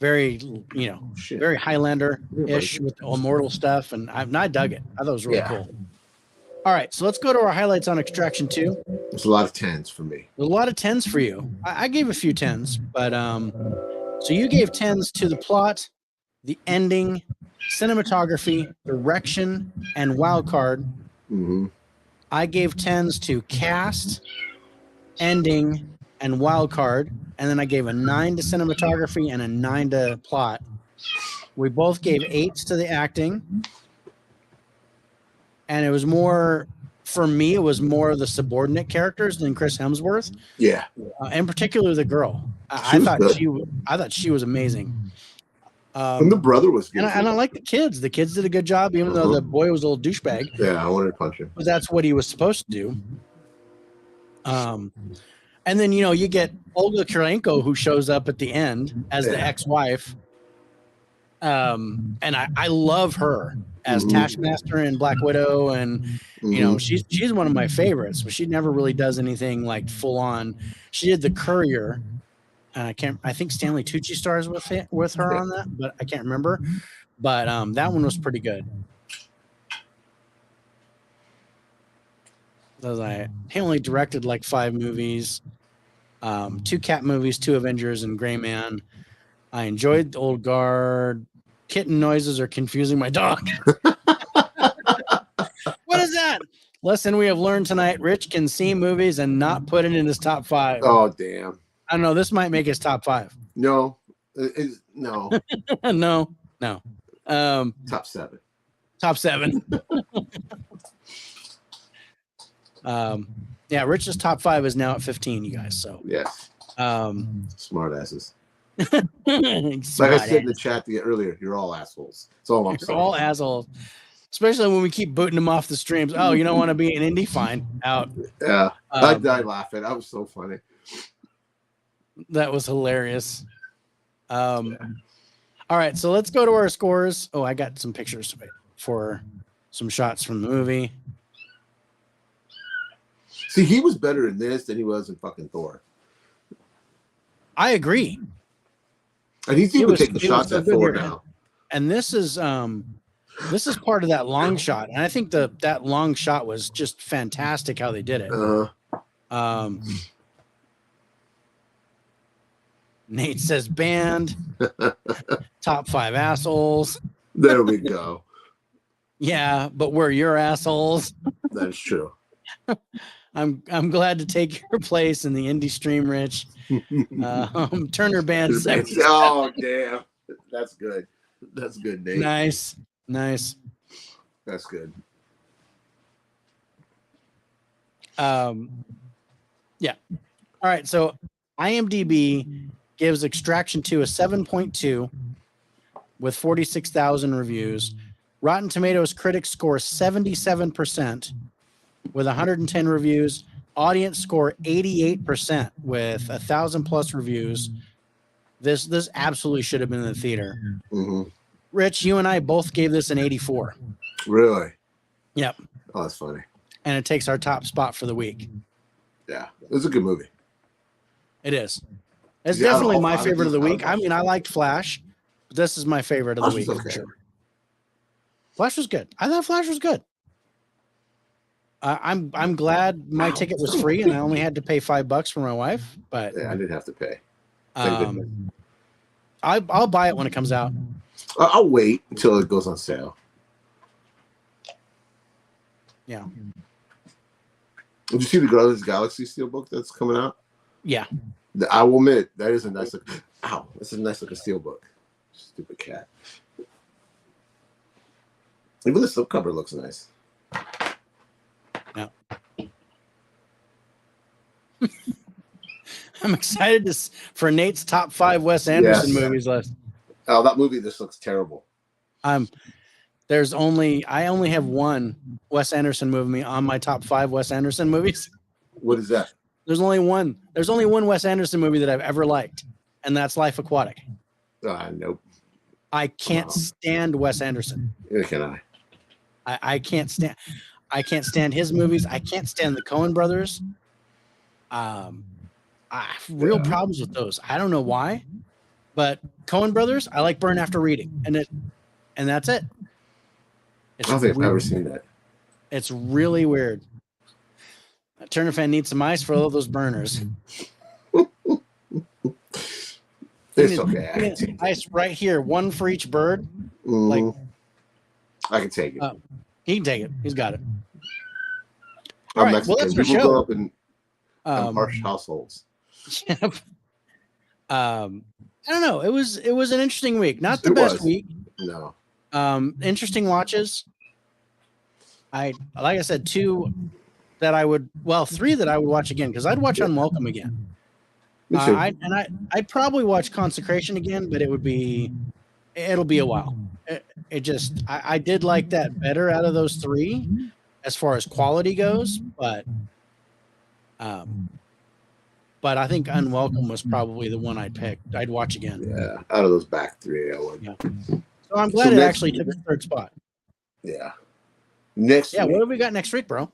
Very, very Highlander-ish with the immortal stuff, and I dug it. I thought it was really cool. All right, so let's go to our highlights on Extraction 2. There's a lot of 10s for me. There's a lot of 10s for you. I gave a few 10s, but so you gave 10s to the plot, the ending, cinematography, direction, and wild card. Mm-hmm. I gave 10s to cast, ending, and wild card, and then I gave a 9 to cinematography and a 9 to plot. We both gave 8s to the acting, and it was more, for me, it was more of the subordinate characters than Chris Hemsworth. Yeah, in particular the girl. I thought she was amazing. And the brother was good. And I like the kids. The kids did a good job, even though the boy was a little douchebag. Yeah, I wanted to punch him. But that's what he was supposed to do. And then, you get Olga Kurylenko, who shows up at the end as the ex-wife. And I love her as Taskmaster in Black Widow. And, she's one of my favorites, but she never really does anything like full on. She did The Courier. And I think Stanley Tucci stars with her on that, but I can't remember. But that one was pretty good. He only directed like 5 movies, 2 Cat movies, 2 Avengers, and Gray Man. I enjoyed Old Guard. Kitten noises are confusing my dog. What is that? Lesson we have learned tonight: Rich can see movies and not put it in his top 5. Oh, damn. I don't know. This might make his top 5. No. No. Top 7. Top 7. Yeah, Rich's top 5 is now at 15, you guys. So yes. Smart asses. Like I said in the chat earlier, you're all assholes. That's all I'm saying. All assholes. Especially when we keep booting them off the streams. Oh, you don't want to be an indie? Fine. Out. Yeah. I died laughing. That was so funny. That was hilarious. All right, so let's go to our scores. Oh, I got some pictures for some shots from the movie. See, he was better in this than he was in fucking Thor. I agree. And he's even taking shots at Thor now. And this is part of that long shot. And I think that long shot was just fantastic how they did it. Nate says banned. Top 5 assholes. There we go. Yeah, but we're your assholes. That is true. I'm glad to take your place in the indie stream, Rich. Turner Band 7. Oh, damn. That's good. That's good, Nate. Nice. That's good. Yeah. All right. So IMDb gives Extraction 2 a 7.2 with 46,000 reviews. Rotten Tomatoes critics score 77% with 110 reviews. Audience score 88% with 1,000+ reviews. This absolutely should have been in the theater. Mm-hmm. Rich, you and I both gave this an 84. Really? Yep. Oh, that's funny. And it takes our top spot for the week. Yeah, it was a good movie. It is. It's definitely my favorite of the week. I mean, I liked Flash, but this is my favorite of the week for sure. Flash was good. I thought Flash was good. I'm glad my ticket was free and I only had to pay $5 for my wife. But yeah, I didn't have to pay. I'll buy it when it comes out. I'll wait until it goes on sale. Yeah. Did you see the Guardians of the Galaxy Steelbook that's coming out? Yeah. I will admit that is a nice look. Ow, that's a nice looking Steelbook. Stupid cat. Even the slipcover looks nice. Yeah. I'm excited for Nate's top 5 Wes Anderson movies list. Oh, that movie just looks terrible. I only have one Wes Anderson movie on my top 5 Wes Anderson movies. What is that? There's only one Wes Anderson movie that I've ever liked, and that's Life Aquatic. Nope. I can't stand Wes Anderson. Neither can I. I can't stand his movies. I can't stand the Coen brothers. I have real problems with those. I don't know why, but Coen brothers, I like Burn After Reading, and that's it. I don't think I've ever seen that. It's really weird. A Turner fan needs some ice for all those burners. It's okay. Ice right here, one for each bird. Like I can take it. He can take it. He's got it. I'm right, Mexican. well, that's our People show. grow up in harsh households. I don't know. It was an interesting week. Not the best week. No. Interesting watches. Like I said, three that I would watch again because I'd watch Unwelcome again. Me too. I'd probably watch Consecration again, but it'll be a while. I did like that better out of those three as far as quality goes, but I think Unwelcome was probably the one I'd pick. I'd watch again. Yeah, out of those back three, I would. Yeah. So I'm glad it actually took the third spot. Yeah. Next week, what have we got next week, bro?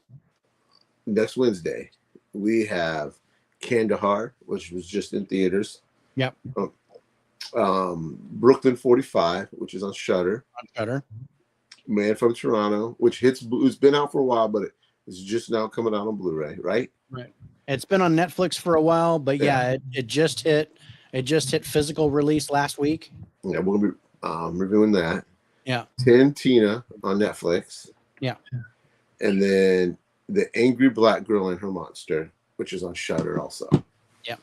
Next Wednesday, we have Kandahar, which was just in theaters. Yep. Brooklyn 45, which is on Shudder. Man from Toronto, which it's been out for a while, but it's just now coming out on Blu-ray, right? Right. It's been on Netflix for a while, but it just hit physical release last week. Yeah, we're gonna be reviewing that. Yeah. 10 Tina on Netflix. Yeah. And then The Angry Black Girl and Her Monster, which is on Shudder also. Yeah.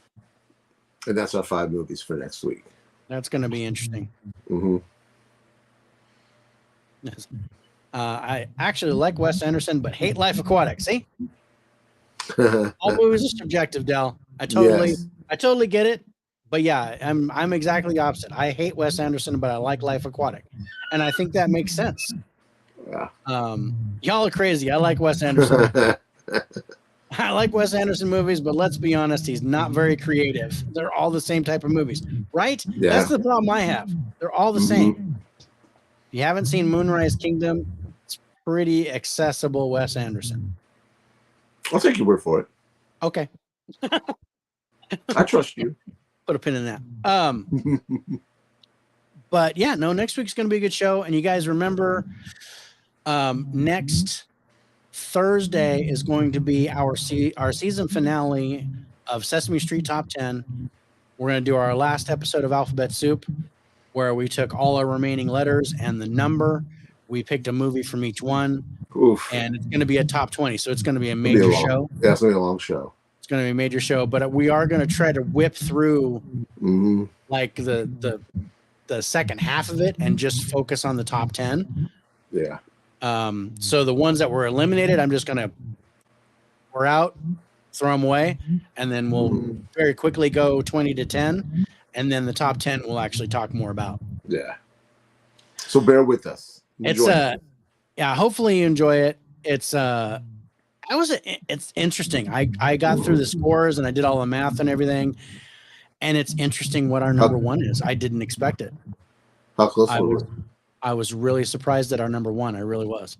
And that's our 5 movies for next week. That's going to be interesting. Mm-hmm. I actually like Wes Anderson, but hate Life Aquatic. See? All movies are subjective, Del. I totally get it. But yeah, I'm exactly the opposite. I hate Wes Anderson, but I like Life Aquatic. And I think that makes sense. Yeah. Y'all are crazy. I like Wes Anderson. I like Wes Anderson movies, but let's be honest, he's not very creative. They're all the same type of movies, right? Yeah. That's the problem I have. They're all the same. If you haven't seen Moonrise Kingdom, it's pretty accessible Wes Anderson. I'll take your word for it. Okay. I trust you. Put a pin in that. But yeah, no, next week's going to be a good show. And you guys remember, next Thursday is going to be our season finale of Sesame Street Top 10. We're going to do our last episode of Alphabet Soup, where we took all our remaining letters and the number. We picked a movie from each one. Oof. And it's going to be a top 20. So it's going to be a major show. Yeah, it's going to be a long show. It's going to be a major show, but we are going to try to whip through like the second half of it and just focus on the top 10. Yeah. So the ones that were eliminated, we're out, throw them away, and then we'll very quickly go 20 to 10, and then the top 10 we'll actually talk more about. Yeah. So bear with us. Hopefully you enjoy it. It's interesting. I got through the scores and I did all the math and everything, and it's interesting what our number one is. I didn't expect it. How close were we? I was really surprised at our number one. I really was.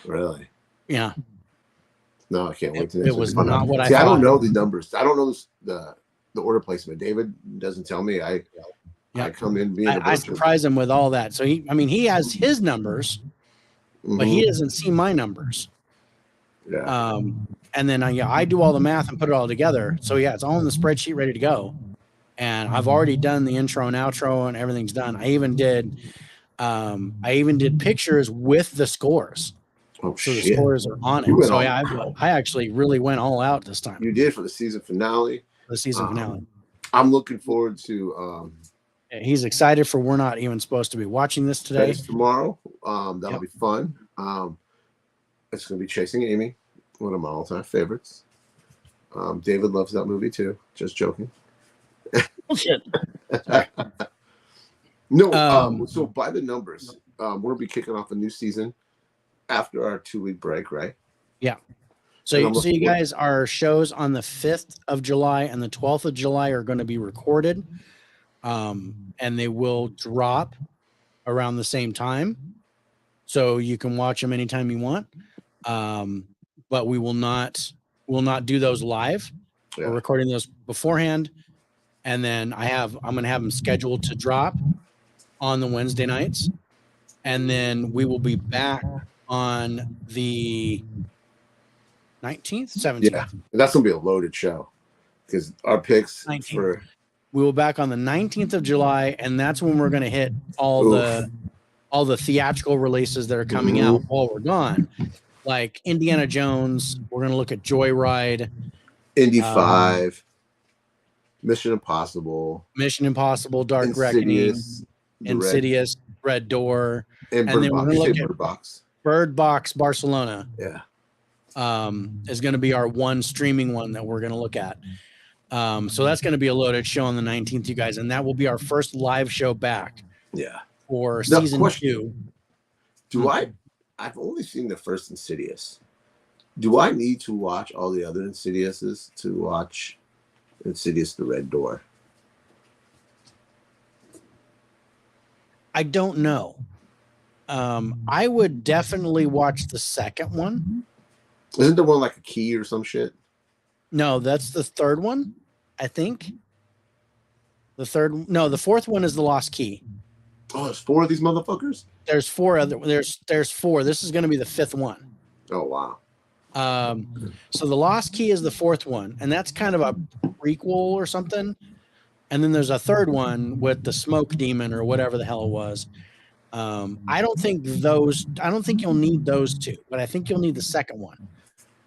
Really? Yeah. No, I can't wait to. It was not what I thought. I don't know the numbers. I don't know the order placement. David doesn't tell me. I come in being. I surprise him with all that. So he has his numbers, but he doesn't see my numbers. Yeah. And then I do all the math and put it all together. So yeah, it's all in the spreadsheet ready to go. And I've already done the intro and outro and everything's done. I even did pictures with the scores. Oh, so shit. The scores are on it. So yeah, I actually really went all out this time. You did for the season finale. I'm looking forward to he's excited for we're not even supposed to be watching this today. Tomorrow. That'll be fun. It's going to be Chasing Amy, one of my all-time favorites. David loves that movie too. Just joking. Bullshit. No. So by the numbers, we're going to be kicking off a new season after our 2-week break, right? Yeah. So you guys, our shows on the 5th of July and the 12th of July are going to be recorded, and they will drop around the same time. So you can watch them anytime you want. But we will not do those live. Yeah. We're recording those beforehand. And then I'm going to have them scheduled to drop on the Wednesday nights. And then we will be back on the 19th, 17th. Yeah, that's going to be a loaded show because our picks 19th. We will back on the 19th of July, and that's when we're going to hit all all the theatrical releases that are coming out while we're gone, like Indiana Jones. We're going to look at Joyride, Indy 5, Mission Impossible, Dark Reckoning, Insidious, Red Door, and then we're going to look at Bird Box Barcelona. Yeah. Is going to be our one streaming one that we're going to look at. So that's going to be a loaded show on the 19th, you guys, and that will be our first live show back. Yeah. For season 2. I've only seen the first Insidious. Do I need to watch all the other Insidiouses to watch Insidious the Red Door? I don't know. I would definitely watch the second one. Isn't there one like a key or some shit? No, that's the third one, I think. The fourth one is the Lost Key. Oh, there's 4 of these motherfuckers? There's 4 there's 4. This is going to be the 5th one. Oh, wow. So the Lost Key is the 4th one, and that's kind of a prequel or something. And then there's a 3rd one with the smoke demon or whatever the hell it was. I don't think you'll need those 2, but I think you'll need the second one,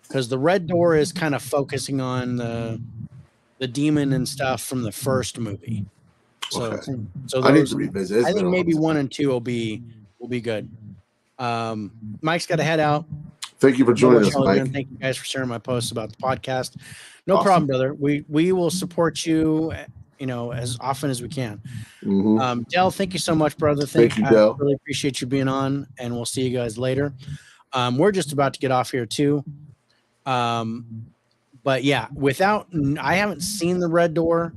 because the Red Door is kind so the demon and stuff from the first movie. So I need to revisit. I think maybe 1 and 2 will be good. Mike's got to head out. Thank you for joining us, Mike. Thank you guys for sharing my posts about the podcast. No problem, brother. We will support you, as often as we can. Dell, thank you so much, brother. Thank you, Dell. I really appreciate you being on, and we'll see you guys later. We're just about to get off here too. But yeah, I haven't seen the Red Door.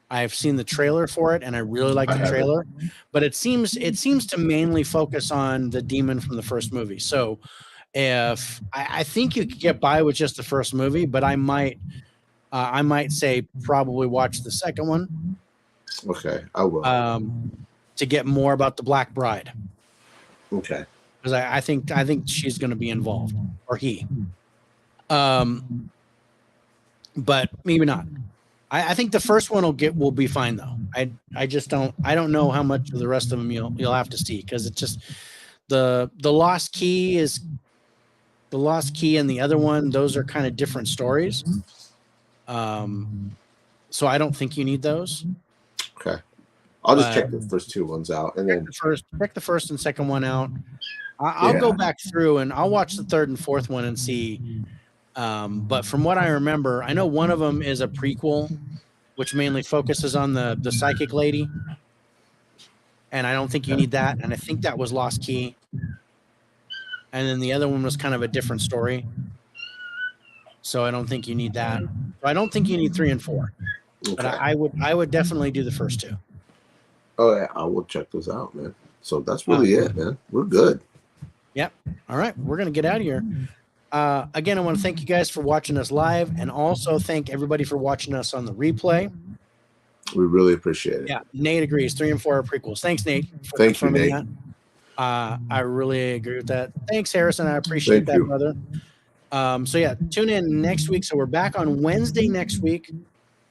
I've seen the trailer for it, and I really like the trailer. But it seems to mainly focus on the demon from the first movie. So, if I think you could get by with just the first movie, but I might say probably watch the second one. Okay, I will. To get more about the Black Bride. Okay. Because I think she's going to be involved, or he. But maybe not. I think the first one will be fine though. I don't know how much of the rest of them you'll have to see, because it's just the Lost Key is the Lost Key and the other one. Those are kind of different stories. So I don't think you need those. Okay. I'll just check the first 2 ones out, and then check the first and second one out. I'll go back through and I'll watch the 3rd and 4th one and see. But from what I remember, I know one of them is a prequel, which mainly focuses on the psychic lady. And I don't think you need that. And I think that was Lost Key. And then the other one was kind of a different story. So I don't think you need that. So I don't think you need 3 and 4. Okay. But I would definitely do the first 2. Oh yeah, I will check those out, man. So that's really it, man. We're good. Yep. All right, we're gonna get out of here. Again, I want to thank you guys for watching us live, and also thank everybody for watching us on the replay. We really appreciate it. Yeah, Nate agrees. 3 and 4 are prequels. Thanks, Nate. Thank you, Nate. I really agree with that. Thanks, Harrison. I appreciate that, brother. So yeah, tune in next week. So we're back on Wednesday next week,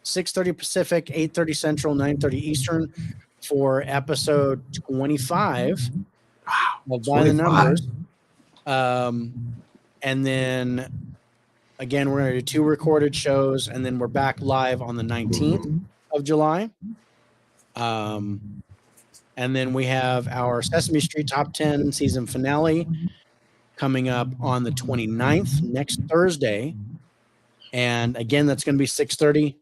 6:30 Pacific, 8:30 Central, 9:30 Eastern, for episode 25. Wow, by the numbers. And then again, we're going to do 2 recorded shows, and then we're back live on the 19th of July. And then we have our Sesame Street Top 10 season finale coming up on the 29th, next Thursday. And again, that's going to be 6:30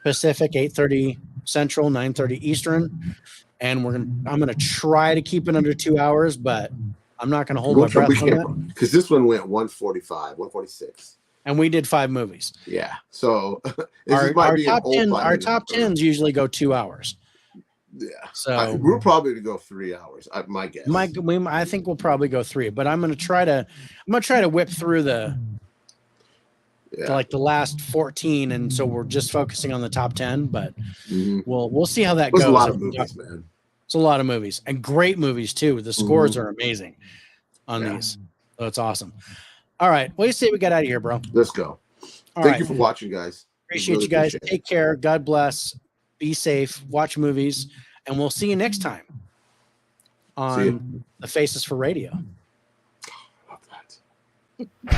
Pacific, 8:30 Central, 9:30 Eastern. And I'm going to try to keep it under 2 hours, but I'm not going to hold my breath on that. Because this one went 145, 146. And we did 5 movies. Yeah. So our top 10s usually go 2 hours. Yeah. So we're probably to go 3 hours. My guess. I think we'll probably go 3, but I'm going to try to whip through the last 14, and so we're just focusing on the top 10. But we'll see how that goes. It's a lot of movies, man. It's a lot of movies, and great movies too. The scores are amazing on these, so it's awesome. All right, what do you say we got out of here, bro? Let's go. Thank you for watching, guys. Appreciate you guys. Take care. God bless. Be safe. Watch movies, and we'll see you next time. See ya. on the Faces for Radio. Love that.